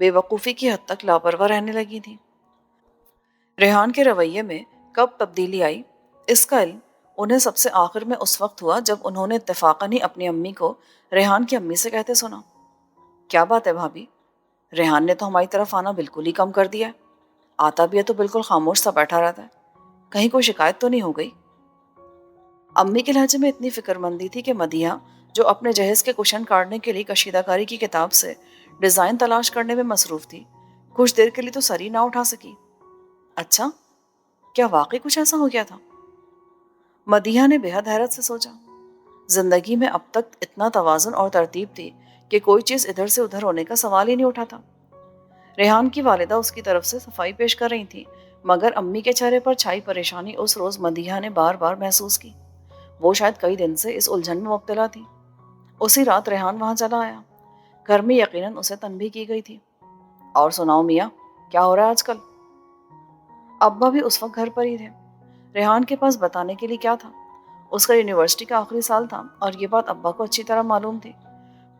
Speaker 1: بے وقوفی کی حد تک لاپرواہ رہنے لگی تھیں۔ ریحان کے رویے میں کب تبدیلی آئی، اس کا علم انہیں سب سے آخر میں اس وقت ہوا جب انہوں نے اتفاقاً ہی اپنی امی کو ریحان کی امی سے کہتے سنا، کیا بات ہے بھابھی، ریحان نے تو ہماری طرف آنا بالکل ہی کم کر دیا ہے، آتا بھی ہے تو بالکل خاموش سا بیٹھا رہتا ہے، کہیں کوئی شکایت تو نہیں ہو گئی؟ امی کے لہجے میں اتنی فکر مندی تھی کہ مدیحہ جو اپنے جہیز کے کشن کاٹنے کے لیے کشیدہ کاری کی کتاب سے ڈیزائن تلاش کرنے میں مصروف تھی، کچھ دیر کے لیے تو سر ہی نہ اٹھا سکی۔ اچھا، کیا واقعی کچھ ایسا ہو گیا تھا؟ مدیحہ نے بے حد حیرت سے سوچا۔ زندگی میں اب تک اتنا توازن اور ترتیب تھی کہ کوئی چیز ادھر سے ادھر ہونے کا سوال ہی نہیں اٹھا تھا۔ ریحان کی والدہ اس کی طرف سے صفائی پیش کر رہی تھی، مگر امی کے چہرے پر چھائی پریشانی اس روز مدیحہ نے بار بار محسوس کی۔ وہ شاید کئی دن سے اس الجھن میں مبتلا تھی۔ اسی رات ریحان وہاں چلا آیا۔ گھر میں یقیناً اسے تنبیہ کی گئی تھی۔ اور سناؤ میاں، کیا ہو رہا ہے آج کل؟ ابا بھی اس وقت گھر پر ہی تھے۔ ریحان کے پاس بتانے کے لیے کیا تھا؟ اس کا یونیورسٹی کا آخری سال تھا اور یہ بات ابا کو اچھی طرح معلوم تھی۔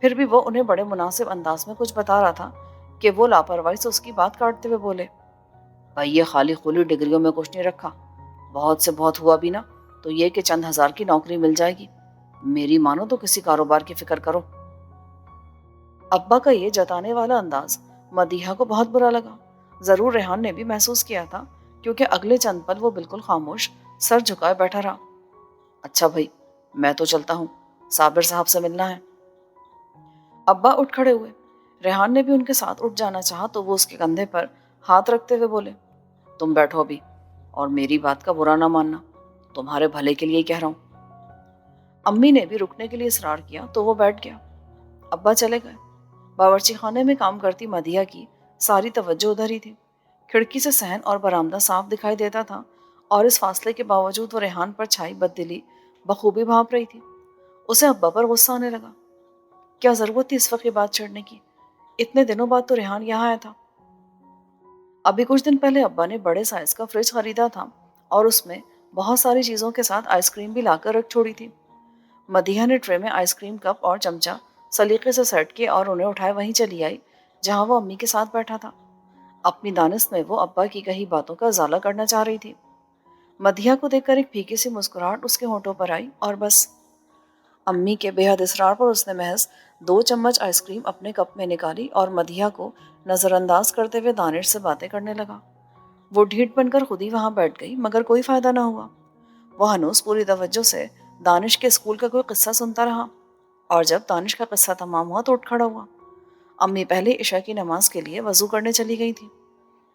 Speaker 1: پھر بھی وہ انہیں بڑے مناسب انداز میں کچھ بتا رہا تھا کہ وہ لاپرواہی سے اس کی بات کاٹتے ہوئے بولے، بھائی یہ خالی خلی ڈگریوں میں کچھ نہیں رکھا، بہت سے بہت ہوا بھی نا تو یہ کہ چند ہزار کی نوکری مل جائے گی، میری مانو تو کسی کاروبار کی فکر کرو۔ ابا کا یہ جتانے والا انداز مدیحہ کو بہت برا لگا۔ ضرور ریحان نے بھی محسوس کیا تھا، کیونکہ اگلے چند پل وہ بالکل خاموش سر جھکائے بیٹھا رہا۔ اچھا بھائی، میں تو چلتا ہوں، صابر صاحب سے ملنا ہے۔ ابا اٹھ کھڑے ہوئے۔ ریحان نے بھی ان کے ساتھ اٹھ جانا چاہا تو وہ اس کے کندھے پر ہاتھ رکھتے ہوئے بولے، تم بیٹھو ابھی، اور میری بات کا برا نہ ماننا، تمہارے بھلے کے لیے کہہ رہا ہوں۔ امی نے بھی رکنے کے لیے اصرار کیا تو وہ بیٹھ گیا۔ ابا چلے گئے۔ باورچی خانے میں کام کرتی مدیحہ کی ساری توجہ ادھر ہی تھی۔ کھڑکی سے صحن اور برآمدہ صاف دکھائی دیتا تھا، اور اس فاصلے کے باوجود وہ ریحان پر چھائی بددلی بخوبی بھانپ رہی تھی۔ اسے ابا پر غصہ آنے لگا۔ کیا ضرورت تھی اس وقت یہ بات چھڑنے کی؟ اتنے دنوں بعد تو ریحان یہاں آیا تھا۔ ابھی کچھ دن پہلے ابا نے بڑے سائز کا فریج خریدا تھا اور اس میں بہت ساری چیزوں کے ساتھ آئس کریم بھی لا کر رکھ چھوڑی تھی۔ مدیحہ نے ٹرے میں آئس کریم کپ اور چمچہ سلیقے سے سیٹ کیے اور انہیں اٹھائے وہیں چلی آئی جہاں وہ امی کے ساتھ بیٹھا تھا۔ اپنی دانست میں وہ ابا کی کہی باتوں کا ازالہ کرنا چاہ رہی تھی۔ مدیحہ کو دیکھ کر ایک پھیکی سی مسکراہٹ اس کے ہونٹوں پر آئی اور بس۔ امی کے بے حد اصرار پر اس نے محض 2 چمچ آئس کریم اپنے کپ میں نکالی اور مدیحہ کو نظر انداز کرتے ہوئے دانش سے باتیں کرنے لگا۔ وہ ڈھیٹ بن کر خود ہی وہاں بیٹھ گئی، مگر کوئی فائدہ نہ ہوا۔ وہ ہنوز پوری توجہ سے دانش کے اسکول کا کوئی قصہ سنتا رہا، اور جب دانش کا قصہ تمام ہوا تو اٹھ کھڑا ہوا۔ امی پہلے عشاء کی نماز کے لیے وضو کرنے چلی گئی تھی۔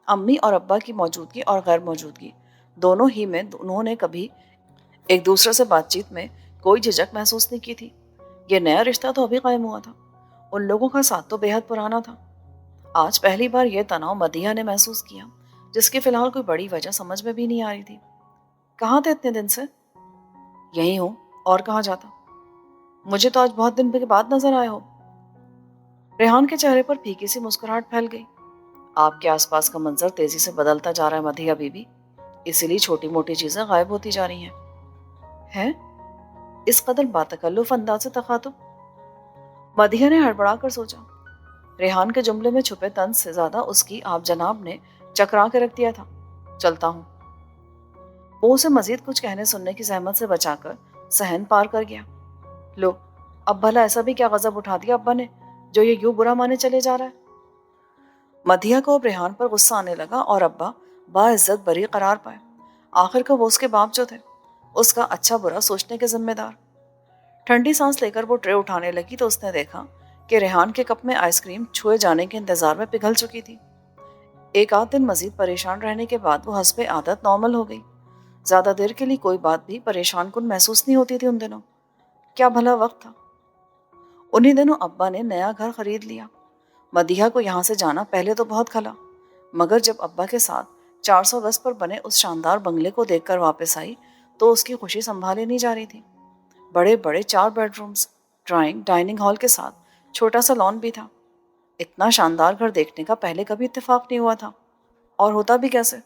Speaker 1: امی اور ابا کی موجودگی اور غیر موجودگی دونوں ہی میں انہوں نے کبھی ایک دوسرے سے بات چیت میں کوئی جھجک محسوس نہیں کی تھی۔ یہ نیا رشتہ تو ابھی قائم ہوا تھا، ان لوگوں کا ساتھ تو بے حد پرانا تھا۔ آج پہلی بار یہ تناؤ مدیحہ نے محسوس کیا، جس کی فی الحال کوئی بڑی وجہ سمجھ میں بھی نہیں آ رہی تھی۔ کہاں تھے اتنے دن سے؟ یہی ہوں، اور کہاں جاتا؟ مجھے تو آج بہت دن کے بعد نظر آئے ہو۔ ریحان کے چہرے پر پھیکی سی مسکراہٹ پھیل گئی۔ آپ کے آس پاس کا منظر تیزی سے بدلتا جا رہا ہے مدیحہ بی بی، اسی لیے چھوٹی موٹی چیزیں غائب ہوتی جا رہی ہیں۔ اس قدر باتکلف انداز سے تخاطب؟ مدیحہ نے ہڑبڑا کر سوچا۔ ریحان کے جملے میں چھپے طنز سے زیادہ اس کی آپ جناب نے چکرا کے رکھ دیا تھا۔ چلتا ہوں۔ وہ اسے مزید کچھ کہنے سننے کی زحمت سے بچا کر صحن پار کر گیا۔ لو، اب بھلا ایسا بھی کیا غضب اٹھا دیا ابا نے جو یہ یوں برا مانے چلے جا رہا ہے؟ مدیحہ کو اب ریحان پر غصہ آنے لگا اور ابا باعزت بری قرار پائے۔ آخر کا وہ اس کے باپ جو تھے، اس کا اچھا برا سوچنے کے ذمہ دار۔ ٹھنڈی سانس لے کر وہ ٹرے اٹھانے لگی تو اس نے دیکھا کہ ریحان کے کپ میں آئس کریم چھوئے جانے کے انتظار میں پگھل چکی تھی۔ ایک آدھ دن مزید پریشان رہنے کے بعد وہ حسب عادت نارمل ہو گئی۔ زیادہ دیر کے لیے کوئی بات بھی پریشان کن محسوس نہیں ہوتی تھی ان دنوں۔ کیا بھلا وقت تھا۔ انہی دنوں ابا نے نیا گھر خرید لیا۔ مدیحہ کو یہاں سے جانا پہلے تو بہت کھلا، مگر جب ابا کے ساتھ 400 گز پر بنے اس شاندار بنگلے کو دیکھ کر واپس آئی تو اس کی خوشی سنبھالے نہیں جا رہی تھی۔ بڑے بڑے 4 bed rooms, drawing dining hall کے ساتھ چھوٹا سا لان بھی تھا۔ اتنا شاندار گھر دیکھنے کا پہلے کبھی اتفاق نہیں ہوا تھا، اور ہوتا بھی کیسے؟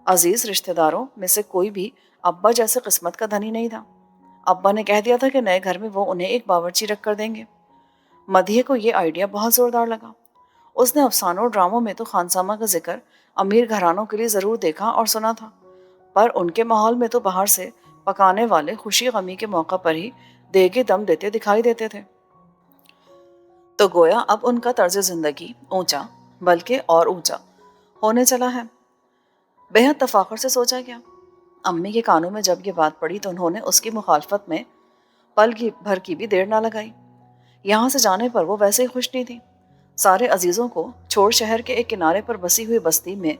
Speaker 1: عزیز رشتہ داروں میں سے کوئی بھی ابا جیسے قسمت کا دھنی نہیں تھا۔ ابا نے کہہ دیا تھا کہ نئے گھر میں وہ انہیں ایک باورچی رکھ کر دیں گے۔ مدیحہ کو یہ آئیڈیا بہت زوردار لگا۔ اس نے افسانوں اور ڈراموں میں تو خانسامہ کا ذکر امیر گھرانوں کے لیے ضرور دیکھا اور سنا تھا، پر ان کے ماحول میں تو باہر سے پکانے والے خوشی غمی کے موقع پر ہی دیگے دم دیتے دکھائی دیتے تھے۔ تو گویا اب ان کا طرز زندگی اونچا، بلکہ اور اونچا ہونے چلا ہے۔ بےحد تفاخر سے سوچا گیا۔ امی کے کانوں میں جب یہ بات پڑی تو انہوں نے اس کی مخالفت میں پل کی بھر کی بھی دیر نہ لگائی۔ یہاں سے جانے پر وہ ویسے ہی خوش نہیں تھی۔ سارے عزیزوں کو چھوڑ شہر کے ایک کنارے پر بسی ہوئی بستی میں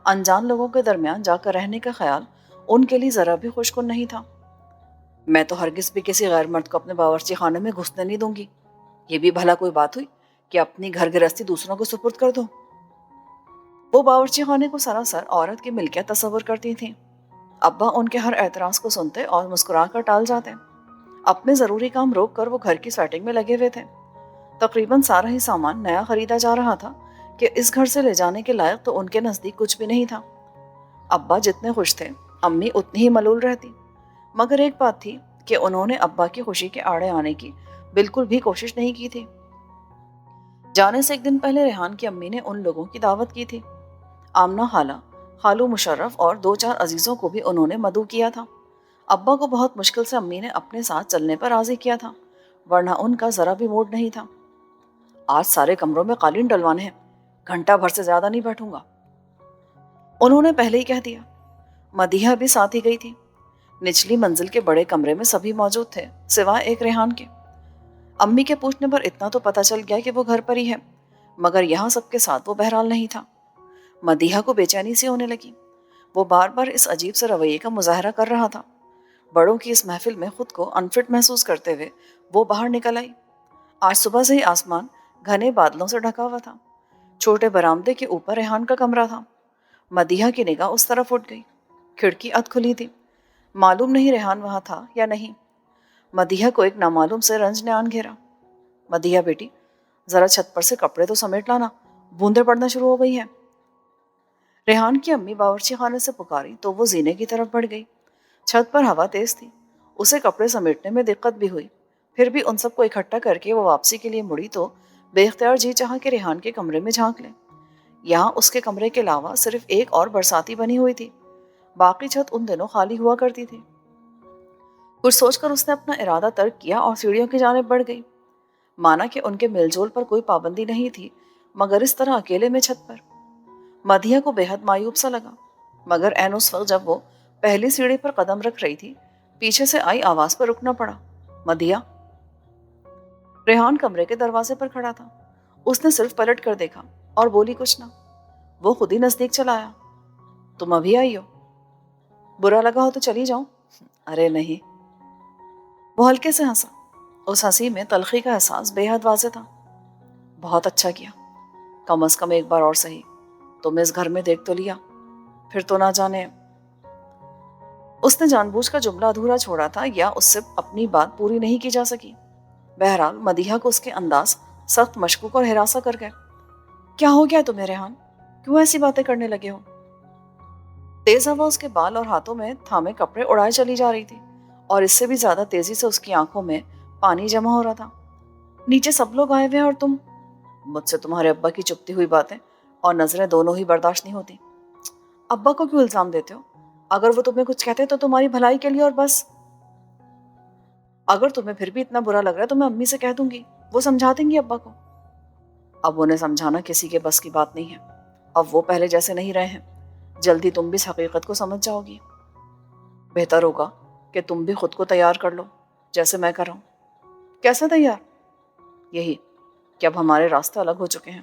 Speaker 1: انجان لوگوں کے درمیان جا کر رہنے کا خیال ان کے لیے ذرا بھی خوش کن نہیں تھا۔ میں تو ہرگز بھی کسی غیر مرد کو اپنے باورچی خانے میں گھسنے نہیں دوں گی۔ یہ بھی بھلا کوئی بات ہوئی کہ اپنی گھر گرہستی دوسروں کو سپرد کر دو۔ وہ باورچی خانے کو سراسر عورت کی ملکیت تصور کرتی تھیں۔ ابا ان کے ہر اعتراض کو سنتے اور مسکرا کر ٹال جاتے۔ اپنے ضروری کام روک کر وہ گھر کی سیٹنگ میں لگے ہوئے تھے۔ تقریباً سارا ہی سامان نیا خریدا جا رہا تھا کہ اس گھر سے لے جانے کے لائق تو ان کے نزدیک کچھ بھی نہیں تھا۔ ابا جتنے خوش تھے امی اتنی ہی ملول رہتی، مگر ایک بات تھی کہ انہوں نے ابا کی خوشی کے آڑے آنے کی بالکل بھی کوشش نہیں کی تھی۔ جانے سے ایک دن پہلے ریحان کی امی نے ان لوگوں کی دعوت کی تھی۔ آمنہ خالہ، خالو مشرف اور 2-4 عزیزوں کو بھی انہوں نے مدعو کیا تھا۔ ابا کو بہت مشکل سے امی نے اپنے ساتھ چلنے پر راضی کیا تھا، ورنہ ان کا ذرا بھی موڈ نہیں تھا۔ آج سارے کمروں میں قالین ڈلوانے ہیں، گھنٹہ بھر سے زیادہ نہیں بیٹھوں گا، انہوں نے پہلے ہی کہہ دیا۔ مدیحہ بھی ساتھ ہی گئی تھی۔ نچلی منزل کے بڑے کمرے میں سبھی موجود تھے سوائے ایک ریحان کے۔ امی کے پوچھنے پر اتنا تو پتہ چل گیا کہ وہ گھر پر ہی ہے، مگر یہاں سب کے ساتھ وہ بہرحال نہیں تھا۔ مدیحہ کو بے چینی سی ہونے لگی۔ وہ بار بار اس عجیب سے رویے کا مظاہرہ کر رہا تھا۔ بڑوں کی اس محفل میں خود کو انفٹ محسوس کرتے ہوئے وہ باہر نکل آئی۔ آج صبح سے ہی آسمان گھنے بادلوں سے ڈھکا ہوا تھا۔ چھوٹے برآمدے کے اوپر ریحان کا کمرہ تھا۔ مدیحہ کی نگاہ اس طرف اٹھ گئی۔ کھڑکی ادھ کھلی تھی۔ معلوم نہیں ریحان وہاں تھا یا نہیں۔ مدیحہ کو ایک نامعلوم سے رنج نے آن گھیرا۔ مدیحہ بیٹی، ذرا چھت پر سے کپڑے تو سمیٹ لانا، بوندیں پڑنا شروع ہو گئی ہیں۔ ریحان کی امی باورچی خانے سے پکاری تو وہ زینے کی طرف بڑھ گئی۔ چھت پر ہوا تیز تھی، اسے کپڑے سمیٹنے میں دقت بھی ہوئی۔ پھر بھی ان سب کو اکٹھا کر کے وہ واپسی کے لیے مڑی تو بے اختیار جی چاہا کہ ریحان کے کمرے میں جھانک لیں۔ یہاں اس کے کمرے کے علاوہ صرف ایک اور برساتی بنی ہوئی تھی، باقی چھت ان دنوں خالی ہوا کرتی تھی۔ کچھ سوچ کر اس نے اپنا ارادہ ترک کیا اور سیڑھیوں کی جانب بڑھ گئی۔ مانا کہ ان کے میل جول پر کوئی پابندی نہیں تھی، مگر اس طرح اکیلے میں چھت پر مدیحہ کو بے حد مایوب سا لگا۔ مگر عین اس وقت جب وہ پہلی سیڑھی پر قدم رکھ رہی تھی، پیچھے سے آئی آواز پر رکنا پڑا۔ مدیحہ! ریحان کمرے کے دروازے پر کھڑا تھا۔ اس نے صرف پلٹ کر دیکھا اور بولی کچھ نہ۔ وہ خود ہی نزدیک چلا آیا۔ تم ابھی آئی ہو؟ برا لگا ہو تو چلی جاؤں؟ ارے نہیں۔ وہ ہلکے سے ہنسا۔ اس ہنسی میں تلخی کا احساس بے حد واضح تھا۔ بہت اچھا کیا، کم از کم ایک بار اور صحیح تمہیں اس گھر میں دیکھ تو لیا، پھر تو نہ جانے۔ اس نے جان بوجھ کر جملہ ادھورا چھوڑا تھا یا اس سے اپنی بات پوری نہیں کی جا سکی۔ بہرحال مدیحہ کو اس کے انداز سخت مشکوک اور ہراساں کر گئے۔ کیا ہو گیا تمہیں ریحان؟ کیوں ایسی باتیں کرنے لگے ہو؟ تیز ہوا اس کے بال اور ہاتھوں میں تھامے کپڑے اڑائے چلی جا رہی تھی، اور اس سے بھی زیادہ تیزی سے اس کی آنکھوں میں پانی جمع ہو رہا تھا۔ نیچے سب لوگ آئے ہوئے ہیں اور تم؟ مجھ سے تمہارے ابا کی چپتی ہوئی باتیں اور نظریں دونوں ہی برداشت نہیں ہوتی۔ ابا کو کیوں الزام دیتے ہو؟ اگر وہ تمہیں کچھ کہتے تو تمہاری بھلائی کے لیے اور بس۔ اگر تمہیں پھر بھی اتنا برا لگ رہا ہے تو میں امی سے کہہ دوں گی، وہ سمجھا دیں گی ابا کو۔ اب انہیں سمجھانا کسی کے بس کی بات نہیں ہے۔ اب وہ پہلے جیسے نہیں رہے ہیں۔ جلدی تم بھی اس حقیقت کو سمجھ جاؤ گی۔ بہتر ہوگا کہ تم بھی خود کو تیار کر لو، جیسے میں کر رہا ہوں۔ کیسے تیار؟ یہی کہ اب ہمارے راستے الگ ہو چکے ہیں۔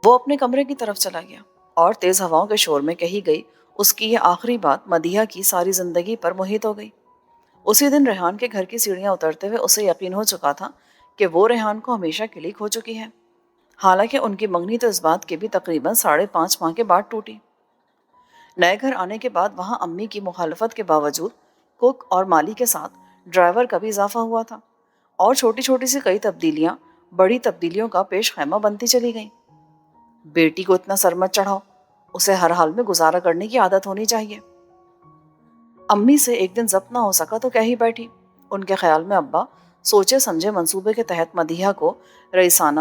Speaker 1: وہ اپنے کمرے کی طرف چلا گیا اور تیز ہواؤں کے شور میں کہی گئی اس کی یہ آخری بات مدیحہ کی ساری زندگی پر محیط ہو گئی۔ اسی دن ریحان کے گھر کی سیڑھیاں اترتے ہوئے اسے یقین ہو چکا تھا کہ وہ ریحان کو ہمیشہ کے لیے کھو چکی ہے۔ حالانکہ ان کی منگنی تو اس بات کے بھی تقریباً 5.5 ماہ کے بعد ٹوٹی۔ نئے گھر آنے کے بعد وہاں امی کی مخالفت کے باوجود کوک اور مالی کے ساتھ ڈرائیور کا بھی اضافہ ہوا تھا، اور چھوٹی چھوٹی سی کئی تبدیلیاں بڑی تبدیلیوں کا پیش خیمہ بنتی چلی گئیں۔ بیٹی کو اتنا سر مت چڑھاؤ، اسے ہر حال میں گزارا کرنے کی عادت ہونی چاہیے۔ امی سے ایک دن ضبط نہ ہو سکا تو کہہ ہی بیٹھی۔ ان کے خیال میں ابا سوچے سمجھے منصوبے کے تحت مدیحہ کو رئیسانہ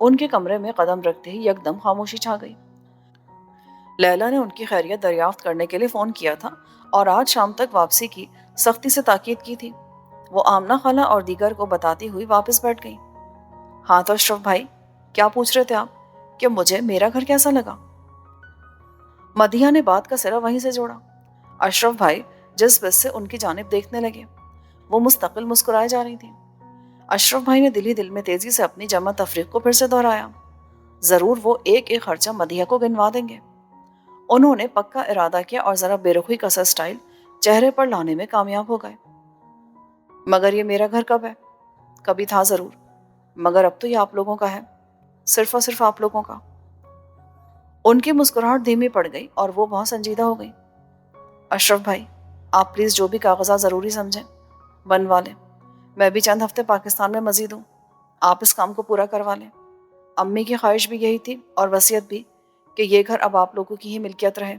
Speaker 1: ان کے کمرے میں قدم رکھتے ہی یکدم خاموشی چھا گئی۔ لیلا نے ان کی خیریت دریافت کرنے کے لیے فون کیا تھا اور آج شام تک واپسی کی سختی سے تاکید کی تھی۔ وہ آمنہ خالہ اور دیگر کو بتاتی ہوئی واپس بیٹھ گئی۔ ہاں تو اشرف بھائی، کیا پوچھ رہے تھے آپ کہ مجھے میرا گھر کیسا لگا؟ مدیحہ نے بات کا سرا وہیں سے جوڑا۔ اشرف بھائی جس بس سے ان کی جانب دیکھنے لگے، وہ مستقل مسکرائے جا رہی تھی۔ اشرف بھائی نے دل ہی دل میں تیزی سے اپنی جمع تفریق کو پھر سے دہرایا۔ ضرور وہ ایک ایک خرچہ مدیحہ کو گنوا دیں گے۔ انہوں نے پکا ارادہ کیا اور ذرا بے رخی کا سا سٹائل چہرے پر لانے میں کامیاب ہو گئے۔ مگر یہ میرا گھر کب ہے؟ کبھی تھا ضرور، مگر اب تو یہ آپ لوگوں کا ہے، صرف اور صرف آپ لوگوں کا۔ ان کی مسکراہٹ دھیمی پڑ گئی اور وہ بہت سنجیدہ ہو گئی۔ اشرف بھائی، آپ پلیز جو بھی کاغذات ضروری سمجھیں بنوا لیں۔ میں بھی چند ہفتے پاکستان میں مزید ہوں، آپ اس کام کو پورا کروا لیں۔ امی کی خواہش بھی یہی تھی اور وصیت بھی کہ یہ گھر اب آپ لوگوں کی ہی ملکیت رہے۔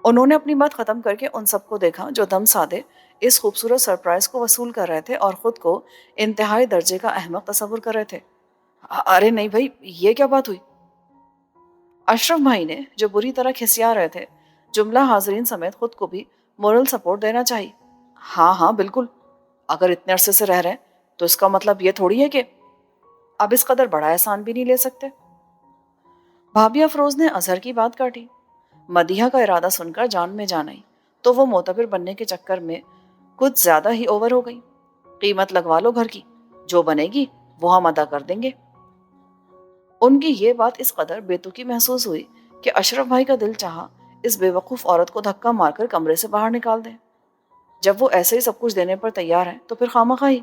Speaker 1: انہوں نے اپنی بات ختم کر کے ان سب کو دیکھا جو دم سادے اس خوبصورت سرپرائز کو وصول کر رہے تھے اور خود کو انتہائی درجے کا احمق تصور کر رہے تھے۔ ارے نہیں بھائی، یہ کیا بات ہوئی؟ اشرف بھائی نے، جو بری طرح کھسیا رہے تھے، جملہ حاضرین سمیت خود کو بھی مورل سپورٹ دینا چاہیے۔ ہاں ہاں بالکل، اگر اتنے عرصے سے رہ رہے ہیں تو اس کا مطلب یہ تھوڑی ہے کہ اب اس قدر بڑا احسان بھی نہیں لے سکتے۔ بھابھی افروز نے اظہر کی بات کاٹی۔ مدیحہ کا ارادہ سن کر جان میں جان آئی تو وہ معتبر بننے کے چکر میں کچھ زیادہ ہی اوور ہو گئی۔ قیمت لگوا لو گھر کی، جو بنے گی وہ ہم ادا کر دیں گے۔ ان کی یہ بات اس قدر بے تکی محسوس ہوئی کہ اشرف بھائی کا دل چاہا اس بے وقوف عورت کو دھکا مار کر کمرے سے باہر نکال دیں۔ جب وہ ایسے ہی سب کچھ دینے پر تیار ہیں تو پھر خواہ ہی۔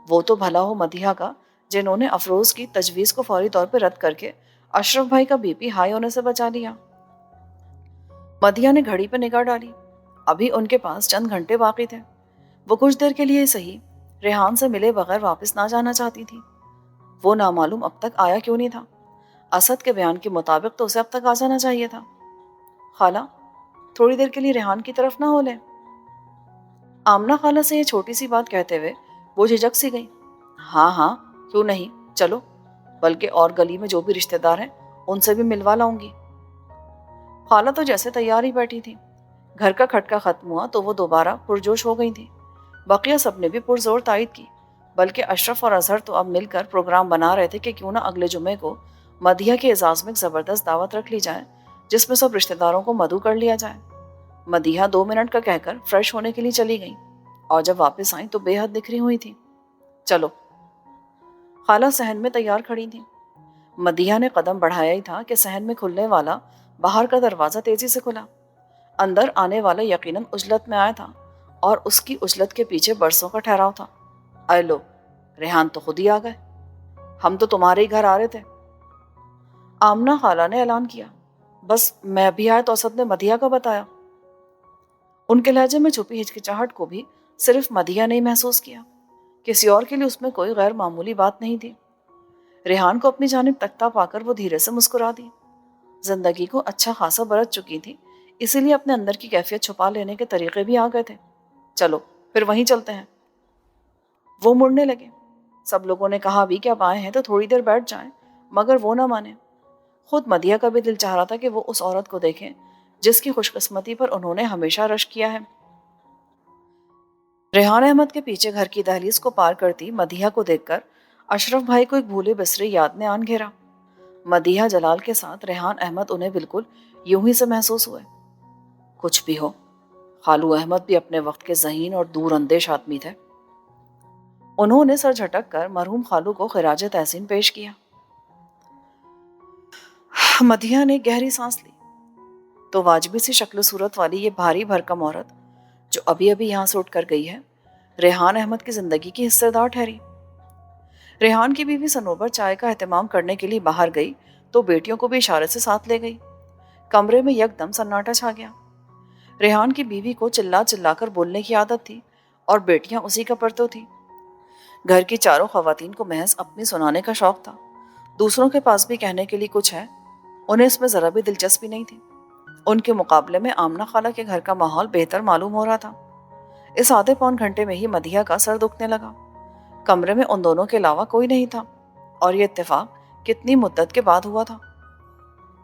Speaker 1: وہ تو بھلا ہو مدیحہ کا، جنہوں نے افروز کی تجویز کو فوری طور پر رد کر کے اشرف بھائی کا بی پی ہائی ہونے سے بچا لیا۔ مدیحہ نے گھڑی پہ نگاہ ڈالی۔ ابھی ان کے پاس چند گھنٹے باقی تھے۔ وہ کچھ دیر کے لیے صحیح ریحان سے ملے بغیر واپس نہ جانا چاہتی تھی۔ وہ نامعلوم اب تک آیا کیوں نہیں تھا؟ اسد کے بیان کے مطابق تو اسے اب تک آ جانا چاہیے تھا۔ خالہ، تھوڑی دیر کے لیے ریحان کی طرف نہ ہو لیں۔ آمنہ خالہ سے یہ چھوٹی سی بات کہتے ہوئے وہ جھجک سی گئی۔ ہاں ہاں کیوں نہیں، چلو، بلکہ اور گلی میں جو بھی رشتہ دار ہیں ان سے بھی ملوا لاؤں گی۔ خالہ تو جیسے تیار ہی بیٹھی تھی۔ گھر کا کھٹکا ختم ہوا تو وہ دوبارہ پرجوش ہو گئی تھی۔ بقیہ سب نے بھی پرزور تائید کی، بلکہ اشرف اور اظہر تو اب مل کر پروگرام بنا رہے تھے کہ کیوں نہ اگلے جمعے کو مدیحہ کے اعزاز میں ایک زبردست دعوت رکھ لی جائے جس میں سب رشتہ داروں کو مدعو کر لیا جائے۔ مدیحہ 2 منٹ کا کہہ کر فریش ہونے کے لیے چلی گئیں اور جب واپس آئیں تو بے حد نکھری ہوئی تھی۔ چلو۔ خالہ صحن میں تیار کھڑی تھی۔ مدیحہ نے قدم بڑھایا ہی تھا کہ صحن میں کھلنے والا باہر کا دروازہ تیزی سے کھلا۔ اندر آنے والا یقیناً عجلت میں آیا تھا اور اس کی عجلت کے پیچھے برسوں کا ٹھہراؤ تھا۔ اے لو، ریحان تو خود ہی آ گئے، ہم تو تمہارے ہی گھر آ رہے تھے۔ آمنہ خالہ نے اعلان کیا۔ بس میں بھی آیا تو اسد نے مدیحہ کا بتایا۔ ان کے لہجے میں چھپی ہچکچاہٹ کو بھی صرف مدیحہ نے ہی محسوس کیا، کسی اور کے لیے اس میں کوئی غیر معمولی بات نہیں تھی۔ ریحان کو اپنی جانب تکتا پا کر وہ دھیرے سے مسکرا دی۔ زندگی کو اچھا خاصا برت چکی تھی، اسی لیے اپنے اندر کی کیفیت چھپا لینے کے طریقے بھی آ گئے تھے۔ چلو پھر وہیں چلتے ہیں۔ وہ مڑنے لگے۔ سب لوگوں نے کہا بھی کہ اب آئے ہیں تو تھوڑی دیر بیٹھ جائیں، مگر وہ نہ مانے۔ خود مدیحہ کا بھی دل چاہ رہا تھا کہ وہ اس عورت کو دیکھیں جس کی خوش قسمتی پر انہوں نے ہمیشہ رشک کیا ہے۔ ریحان احمد کے پیچھے گھر کی دہلیز کو پار کرتی مدیحہ کو دیکھ کر اشرف بھائی کو ایک بھولے بسرے یاد نے آن گھیرا۔ مدیحہ جلال کے ساتھ ریحان احمد انہیں بالکل یوں ہی سے محسوس ہوئے۔ کچھ بھی ہو، خالو احمد بھی اپنے وقت کے ذہین اور دور اندیش آدمی تھے۔ انہوں نے سر جھٹک کر مرحوم خالو کو خراج تحسین پیش کیا۔ مدیحہ نے گہری سانس لی تو واجبی سی شکل و صورت والی یہ بھاری بھرکم عورت جو ابھی ابھی یہاں سے اٹھ کر گئی ہے، ریحان احمد کی زندگی کی حصے دار ٹھہری۔ ریحان کی بیوی صنوبر چائے کا اہتمام کرنے کے لیے باہر گئی تو بیٹیوں کو بھی اشارے سے ساتھ لے گئی۔ کمرے میں یکدم سناٹا چھا گیا۔ ریحان کی بیوی کو چلا چلا کر بولنے کی عادت تھی اور بیٹیاں اسی کا پرتو تھی۔ گھر کی چاروں خواتین کو محض اپنی سنانے کا شوق تھا، دوسروں کے پاس بھی کہنے کے لیے کچھ ہے، انہیں اس میں ذرا بھی دلچسپی نہیں تھی۔ ان کے مقابلے میں آمنہ خالہ کے گھر کا ماحول بہتر معلوم ہو رہا تھا۔ اس آدھے پون گھنٹے میں ہی مدیحہ کا سر دکھنے لگا۔ کمرے میں ان دونوں کے علاوہ کوئی نہیں تھا۔ اور یہ اتفاق کتنی مدت کے بعد ہوا تھا؟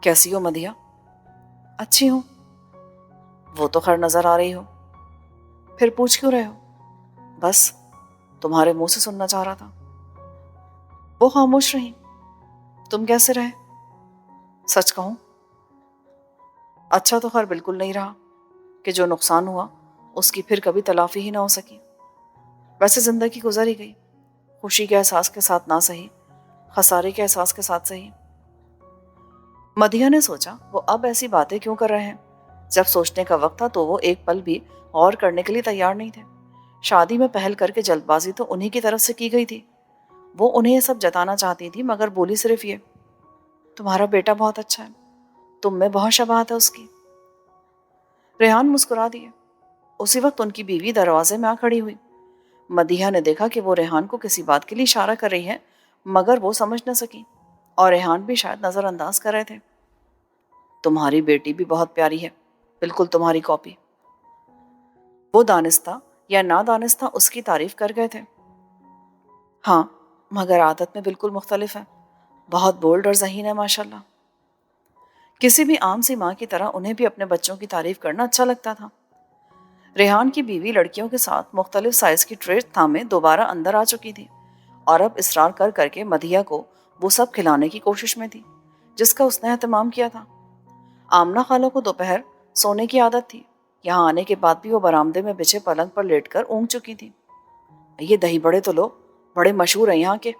Speaker 1: کیسی ہو مدیحہ؟ اچھی ہوں۔ وہ تو خیر نظر آ رہی ہو، پھر پوچھ کیوں رہے ہو؟ بس تمہارے منہ سے سننا چاہ رہا تھا۔ وہ خاموش رہی۔ تم کیسے رہے؟ سچ کہوں اچھا تو خیر بالکل نہیں رہا کہ جو نقصان ہوا اس کی پھر کبھی تلافی ہی نہ ہو سکی۔ ویسے زندگی گزر ہی گئی، خوشی کے احساس کے ساتھ نہ سہی، خسارے کے احساس کے ساتھ سہی۔ مدیحہ نے سوچا وہ اب ایسی باتیں کیوں کر رہے ہیں؟ جب سوچنے کا وقت تھا تو وہ ایک پل بھی غور کرنے کے لیے تیار نہیں تھے۔ شادی میں پہل کر کے جلد بازی تو انہی کی طرف سے کی گئی تھی۔ وہ انہیں یہ سب جتانا چاہتی تھی، مگر بولی صرف یہ، تمہارا بیٹا بہت اچھا ہے، تم میں بہت شباہت ہے اس کی۔ ریحان مسکرا دیے۔ اسی وقت ان کی بیوی دروازے میں آ کھڑی ہوئی۔ مدیحہ نے دیکھا کہ وہ ریحان کو کسی بات کے لیے اشارہ کر رہی ہے، مگر وہ سمجھ نہ سکی، اور ریحان بھی شاید نظر انداز کر رہے تھے۔ تمہاری بیٹی بھی بہت پیاری ہے، بالکل تمہاری کاپی۔ وہ دانستہ یا نادانستہ اس کی تعریف کر گئے تھے۔ ہاں، مگر عادت میں بالکل مختلف ہے، بہت بولڈ اور ذہین ہے ماشاءاللہ۔ کسی بھی عام سی ماں کی طرح انہیں بھی اپنے بچوں کی تعریف کرنا اچھا لگتا تھا۔ ریحان کی بیوی لڑکیوں کے ساتھ مختلف سائز کی ٹرے تھامے دوبارہ اندر آ چکی تھی، اور اب اصرار کر کر کے مدیحہ کو وہ سب کھلانے کی کوشش میں تھی جس کا اس نے اہتمام کیا تھا۔ آمنہ خالہ کو دوپہر سونے کی عادت تھی، یہاں آنے کے بعد بھی وہ برآمدے میں بچھے پلنگ پر لیٹ کر اونگ چکی تھی۔ یہ دہی بڑے تو لو، بڑے مشہور ہیں یہاں کے۔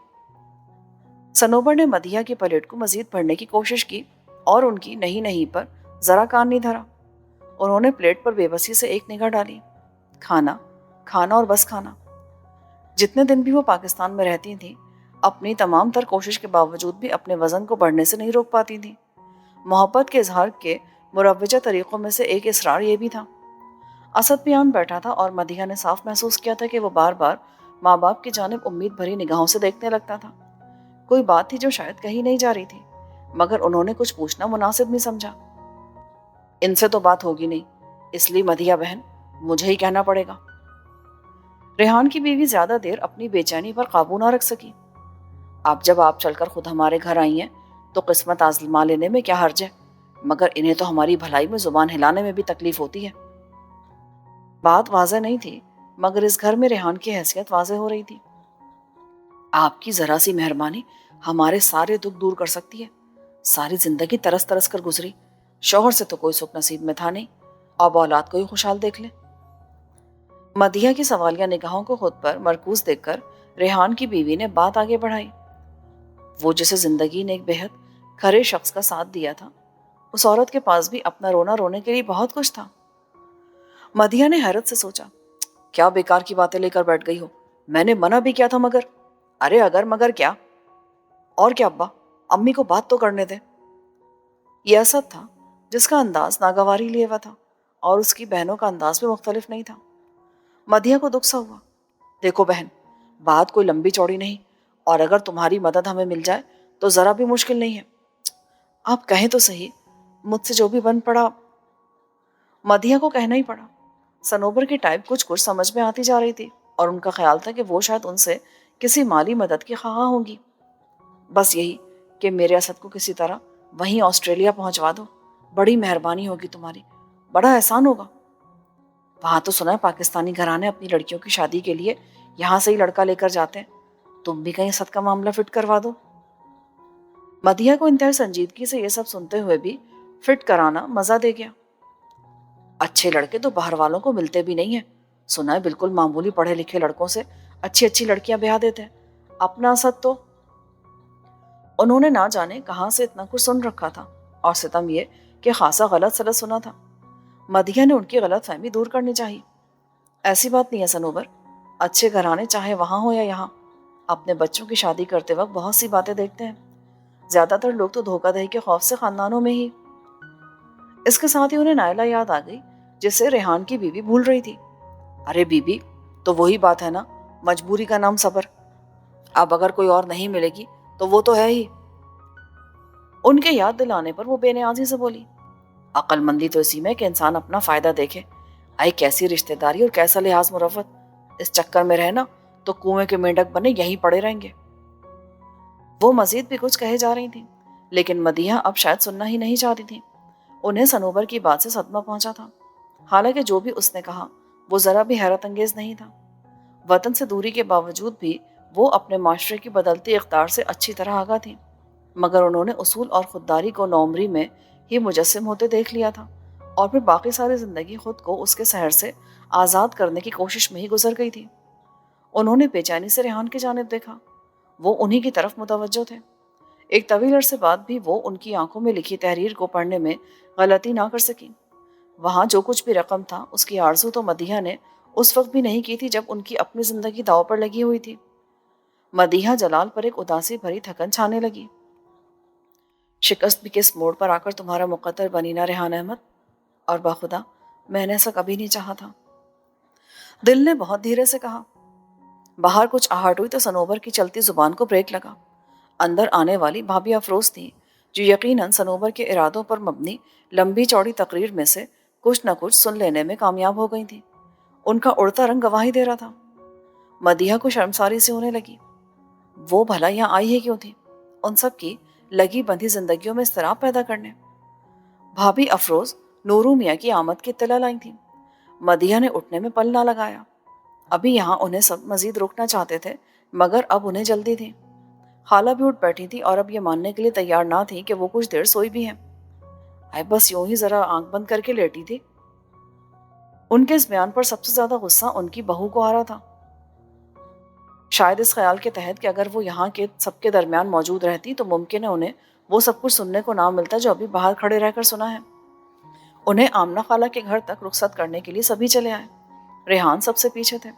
Speaker 1: صنوبر نے مدیحہ کی پلیٹ کو مزید بھرنے کی کوشش کی اور ان کی نہیں نہیں پر ذرا کان نہیں دھرا۔ انہوں نے پلیٹ پر بے بسی سے ایک نگاہ ڈالی۔ کھانا، کھانا اور بس کھانا۔ جتنے دن بھی وہ پاکستان میں رہتی تھیں، اپنی تمام تر کوشش کے باوجود بھی اپنے وزن کو بڑھنے سے نہیں روک پاتی تھیں۔ محبت کے اظہار کے مروجہ طریقوں میں سے ایک اصرار یہ بھی تھا۔ اسد بھی آن بیٹھا تھا اور مدیحہ نے صاف محسوس کیا تھا کہ وہ بار بار ماں باپ کی جانب امید بھری نگاہوں سے دیکھنے لگتا تھا۔ کوئی بات تھی جو شاید کہی نہیں جا رہی تھی، مگر انہوں نے کچھ پوچھنا مناسب نہیں سمجھا۔ ان سے تو بات ہوگی نہیں، اس لیے مدیحہ بہن مجھے ہی کہنا پڑے گا۔ ریحان کی بیوی زیادہ دیر اپنی بے چینی پر قابو نہ رکھ سکی۔ اب جب آپ چل کر خود ہمارے گھر آئی ہیں تو قسمت آزما لینے میں کیا حرج ہے، مگر انہیں تو ہماری بھلائی میں زبان ہلانے میں بھی تکلیف ہوتی ہے۔ بات واضح نہیں تھی، مگر اس گھر میں ریحان کی حیثیت واضح ہو رہی تھی۔ آپ کی ذرا سی مہربانی ہمارے سارے دکھ دور کر سکتی ہے۔ ساری زندگی ترس ترس کر گزری، شوہر سے تو کوئی سکھ نصیب میں تھا نہیں، اب اولاد کو ہی خوشحال دیکھ لیں۔ مدیحہ کی سوالیہ نگاہوں کو خود پر مرکوز دیکھ کر ریحان کی بیوی نے بات آگے بڑھائی۔ وہ جسے زندگی نے ایک بےحد کھرے شخص کا ساتھ دیا تھا، اس عورت کے پاس بھی اپنا رونا رونے کے لیے بہت کچھ تھا۔ مدیحہ نے حیرت سے سوچا، کیا بیکار کی باتیں لے کر بیٹھ گئی ہو؟ میں نے منع بھی کیا تھا مگر۔ ارے اگر مگر کیا؟ اور کیا ابا، امی کو بات تو کرنے دے۔ یہ اسد تھا جس کا انداز ناگواری لیے ہوا تھا، اور اس کی بہنوں کا انداز بھی مختلف نہیں تھا۔ مدیحہ کو دکھ سا ہوا۔ دیکھو بہن، بات کوئی لمبی چوڑی نہیں، اور اگر تمہاری مدد ہمیں مل جائے تو ذرا بھی مشکل نہیں ہے۔ آپ کہیں تو صحیح، مجھ سے جو بھی بن پڑا۔ مدیحہ کو کہنا ہی پڑا۔ صنوبر کی ٹائپ کچھ کچھ سمجھ میں آتی جا رہی تھی، اور ان کا خیال تھا کہ وہ شاید ان سے کسی مالی مدد کی خواہاں ہوں گی۔ بس یہی کہ میرے اسد کو کسی طرح وہیں آسٹریلیا پہنچوا دو، بڑی مہربانی ہوگی تمہاری، بڑا احسان ہوگا۔ وہاں تو سنا ہے پاکستانی گھرانے اپنی لڑکیوں کی شادی کے لیے یہاں سے ہی لڑکا لے کر جاتے ہیں، تم بھی کہیں اسد کا معاملہ فٹ کروا دو۔ مدیحہ کو انتہائی سنجیدگی سے یہ سب سنتے ہوئے بھی فٹ کرانا مزہ دے گیا۔ اچھے لڑکے تو باہر والوں کو ملتے بھی نہیں ہیں، سنا ہے بالکل معمولی پڑھے لکھے لڑکوں سے اچھی اچھی لڑکیاں بیاہ دیتے ہیں۔ اپنا اسد تو انہوں نے نہ جانے کہاں سے اتنا کچھ سن رکھا تھا، اور ستم یہ کہ خاصا غلط سلط سنا تھا۔ مدیحہ نے ان کی غلط فہمی دور کرنی چاہیے۔ ایسی بات نہیں ہے صنوبر، اچھے گھرانے چاہے وہاں ہو یا یہاں، اپنے بچوں کی شادی کرتے وقت بہت سی باتیں دیکھتے ہیں۔ زیادہ تر لوگ تو دھوکہ دہی کے خوف سے خاندانوں میں ہی۔ اس کے ساتھ ہی انہیں نائلہ یاد آ گئی جسے ریحان کی بیوی بھول رہی تھی۔ ارے بیوی، تو وہی بات ہے نا، مجبوری کا نام صبر۔ اب اگر کوئی اور نہیں ملے گی تو وہ تو ہے ہی۔ ان کے یاد دلانے پر وہ بے نیازی سے بولی، عقل مندی تو اسی میں کہ انسان اپنا فائدہ دیکھے۔ آئی کیسی رشتہ داری اور کیسا لحاظ مروت، اس چکر میں رہنا تو کنویں کے مینڈک بنے یہیں پڑے رہیں گے۔ وہ مزید بھی کچھ کہے جا رہی تھیں، لیکن مدیحہ اب شاید سننا ہی نہیں چاہتی تھی۔ انہیں صنوبر کی بات سے صدمہ پہنچا تھا، حالانکہ جو بھی اس نے کہا وہ ذرا بھی حیرت انگیز نہیں تھا۔ وطن سے دوری کے باوجود بھی وہ اپنے معاشرے کی بدلتی اقدار سے اچھی طرح آگاہ تھی، مگر انہوں نے اصول اور خودداری کو نوعمری میں ہی مجسم ہوتے دیکھ لیا تھا، اور پھر باقی ساری زندگی خود کو اس کے سحر سے آزاد کرنے کی کوشش میں ہی گزر گئی تھی۔ انہوں نے بے چینی سے ریحان کی جانب دیکھا، وہ انہی کی طرف متوجہ تھے۔ ایک طویل عرصے بعد بھی وہ ان کی آنکھوں میں لکھی تحریر کو پڑھنے میں غلطی نہ کر سکی۔ وہاں جو کچھ بھی رقم تھا اس کی آرزو تو مدیحہ نے اس وقت بھی نہیں کی تھی جب ان کی اپنی زندگی داؤ پر لگی ہوئی تھی۔ مدیحہ جلال پر ایک اداسی بھری تھکن چھانے لگی۔ شکست بھی کس موڑ پر آ کر تمہارا مقدر بنی نا ریحان احمد، اور باخدا میں نے ایسا کبھی نہیں چاہا تھا۔ دل نے بہت دھیرے سے کہا۔ باہر کچھ آہٹ ہوئی تو صنوبر کی چلتی زبان کو بریک لگا۔ اندر آنے والی بھابھی افروز تھی، جو یقیناً صنوبر کے ارادوں پر مبنی لمبی چوڑی تقریر میں سے کچھ نہ کچھ سن لینے میں کامیاب ہو گئی تھی۔ ان کا اڑتا رنگ گواہی دے رہا تھا۔ مدیحہ کو شرمساری سے ہونے لگی۔ وہ بھلا یہاں آئی ہے کیوں تھی، ان سب کی لگی بندھی زندگیوں میں اضطراب پیدا کرنے؟ بھابھی افروز نورو میاں کی آمد کی اطلاع لائی تھی۔ مدیحہ نے اٹھنے میں پل نہ لگایا۔ ابھی یہاں انہیں سب مزید روکنا چاہتے تھے، مگر اب انہیں جلدی تھی۔ خالہ بھی اٹھ بیٹھی تھی اور اب یہ ماننے کے لیے تیار نہ تھی کہ وہ کچھ دیر سوئی بھی ہیں۔ بس یوں ہی ذرا آنکھ بند کر کے لیٹی تھی۔ ان کے اس بیان پر سب سے زیادہ غصہ ان کی بہو کو آ رہا تھا، شاید اس خیال کے تحت کہ اگر وہ یہاں کے سب کے درمیان موجود رہتی تو ممکن ہے انہیں وہ سب کچھ سننے کو نہ ملتا جو ابھی باہر کھڑے رہ کر سنا ہے۔ انہیں آمنہ خالہ کے گھر تک رخصت کرنے کے لیے سبھی چلے آئے۔ ریحان سب سے پیچھے تھے۔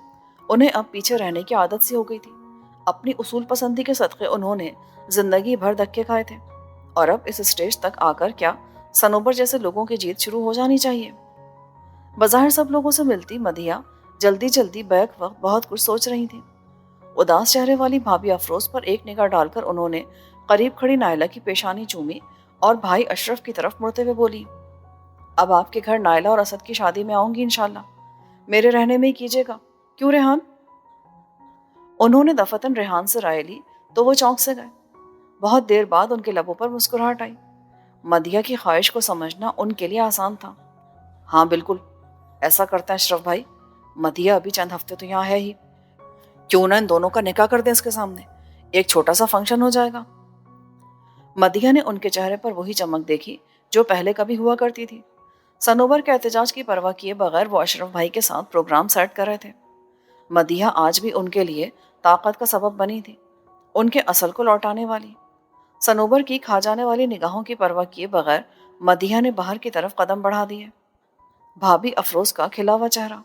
Speaker 1: انہیں اب پیچھے رہنے کی عادت سی ہو گئی تھی۔ اپنی اصول پسندی کے صدقے انہوں نے زندگی بھر دھکے کھائے تھے، اور اب اس اسٹیج تک آ کر کیا صنوبر جیسے لوگوں کی جیت شروع ہو جانی چاہیے؟ بظاہر سب لوگوں سے ملتی مدیحہ جلدی جلدی بیک وقت بہت کچھ سوچ رہی تھی۔ اداس چہرے والی بھابھی افروز پر ایک نگاہ ڈال کر انہوں نے قریب کھڑی نائلہ کی پیشانی چومی اور بھائی اشرف کی طرف مڑتے ہوئے بولی، اب آپ کے گھر نائلہ اور اسد کی شادی میں آؤں گی انشاءاللہ، میرے رہنے میں ہی کیجیے گا، کیوں ریحان؟ انہوں نے دفتن ریحان سے رائے لی تو وہ چونک سے گئے۔ بہت دیر بعد ان کے لبوں پر مسکراہٹ آئی۔ مدیحہ کی خواہش کو سمجھنا ان کے لیے آسان تھا۔ ہاں بالکل، ایسا کرتے ہیں اشرف بھائی، مدیحہ ابھی چند ہفتے تو یہاں ہے ہی، کیوں نہ ان دونوں کا نکاح کر دیں اس کے سامنے، ایک چھوٹا سا فنکشن ہو جائے گا۔ مدیحہ نے ان کے چہرے پر وہی چمک دیکھی جو پہلے کبھی ہوا کرتی تھی۔ صنوبر کے احتجاج کی پرواہ کیے بغیر وہ اشرف بھائی کے ساتھ پروگرام سیٹ کر رہے تھے۔ مدیحہ آج بھی ان کے لیے طاقت کا سبب بنی تھی، ان کے اصل کو لوٹانے والی۔ صنوبر کی کھا جانے والی نگاہوں کی پرواہ کیے بغیر مدیحہ نے باہر کی طرف قدم بڑھا دیے۔ بھابھی افروز کا کھلا ہوا چہرہ،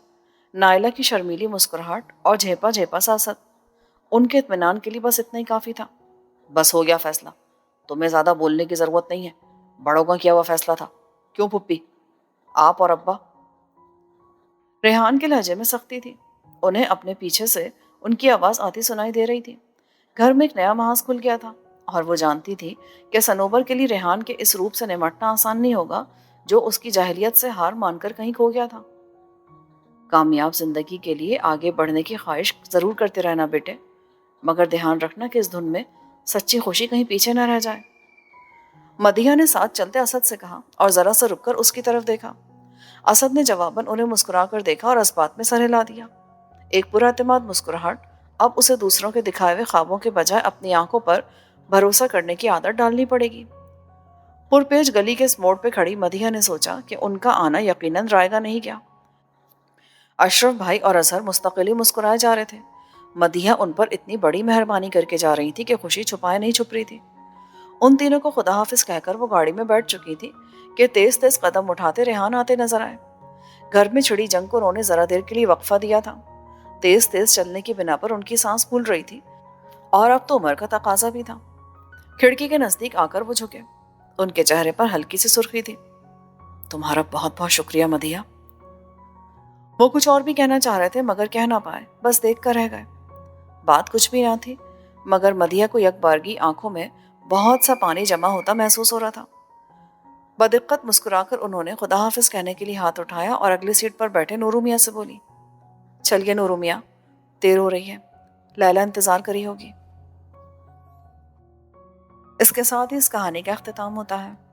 Speaker 1: نائلہ کی شرمیلی مسکراہٹ اور جھیپا جھیپا سیاست، ان کے اطمینان کے لیے بس اتنا ہی کافی تھا۔ بس ہو گیا فیصلہ، تمہیں زیادہ بولنے کی ضرورت نہیں ہے، بڑوں کا کیا ہوا فیصلہ تھا، کیوں پھپھی؟ آپ اور ابا؟ ریحان کے لہجے میں سختی تھی، انہیں اپنے پیچھے سے ان کی آواز آتی سنائی دے رہی تھی۔ گھر میں ایک نیا محاذ کھل گیا تھا، اور وہ جانتی تھی کہ صنوبر کے لیے ریحان کے اس روپ سے نمٹنا آسان نہیں ہوگا جو اس کی جاہلیت سے ہار مان کر کہیں کھو گیا تھا۔ کامیاب زندگی کے لیے آگے بڑھنے کی خواہش ضرور کرتے رہنا بیٹے، مگر دھیان رکھنا کہ اس دھن میں سچی خوشی کہیں پیچھے نہ رہ جائے۔ مدیحہ نے ساتھ چلتے اسد سے کہا اور ذرا سا رک کر اس کی طرف دیکھا۔ اسد نے جواباً انہیں مسکرا کر دیکھا اور اس بات میں سر ہلا دیا۔ ایک پرا اعتماد مسکراہٹ اب اسے دوسروں کے دکھائے ہوئے خوابوں کے بجائے اپنی آنکھوں پر بھروسہ کرنے کی عادت ڈالنی پڑے گی۔ پرپیچ گلی کے اس موڑ پہ کھڑی مدیحہ نے سوچا کہ ان کا آنا یقیناً رائے گا نہیں گیا۔ اشرف بھائی اور اظہر مستقلی مسکرائے جا رہے تھے۔ مدیحہ ان پر اتنی بڑی مہربانی کر کے جا رہی تھی کہ خوشی چھپائے نہیں چھپ رہی تھی۔ ان تینوں کو خدا حافظ کہہ کر وہ گاڑی میں بیٹھ چکی تھی کہ تیز تیز قدم اٹھاتے ریحان آتے نظر آئے۔ گھر میں چھڑی جنگ کو انہوں نے ذرا دیر کے لیے وقفہ دیا تھا۔ تیز تیز چلنے کی بنا پر ان کی سانس پھول رہی تھی، اور اب تو عمر کا تقاضا بھی تھا۔ کھڑکی کے نزدیک آ کر وہ جھکے، ان کے چہرے پر ہلکی سی سرخی تھی۔ تمہارا بہت بہت شکریہ مدیحہ۔ وہ کچھ اور بھی کہنا چاہ رہے تھے مگر کہہ نہ پائے، بس دیکھ کر رہ گئے۔ بات کچھ بھی نہ تھی، مگر مدیحہ کو یک بارگی آنکھوں میں بہت سا پانی جمع ہوتا محسوس ہو رہا تھا۔ بدقت مسکرا کر انہوں نے خدا حافظ کہنے کے لیے ہاتھ اٹھایا اور اگلی سیٹ پر بیٹھے نورو میاں سے بولی، چلیے نورو میاں، دیر ہو رہی ہے، لیلا انتظار کری ہوگی۔ اس کے ساتھ ہی اس کہانی کا اختتام ہوتا ہے۔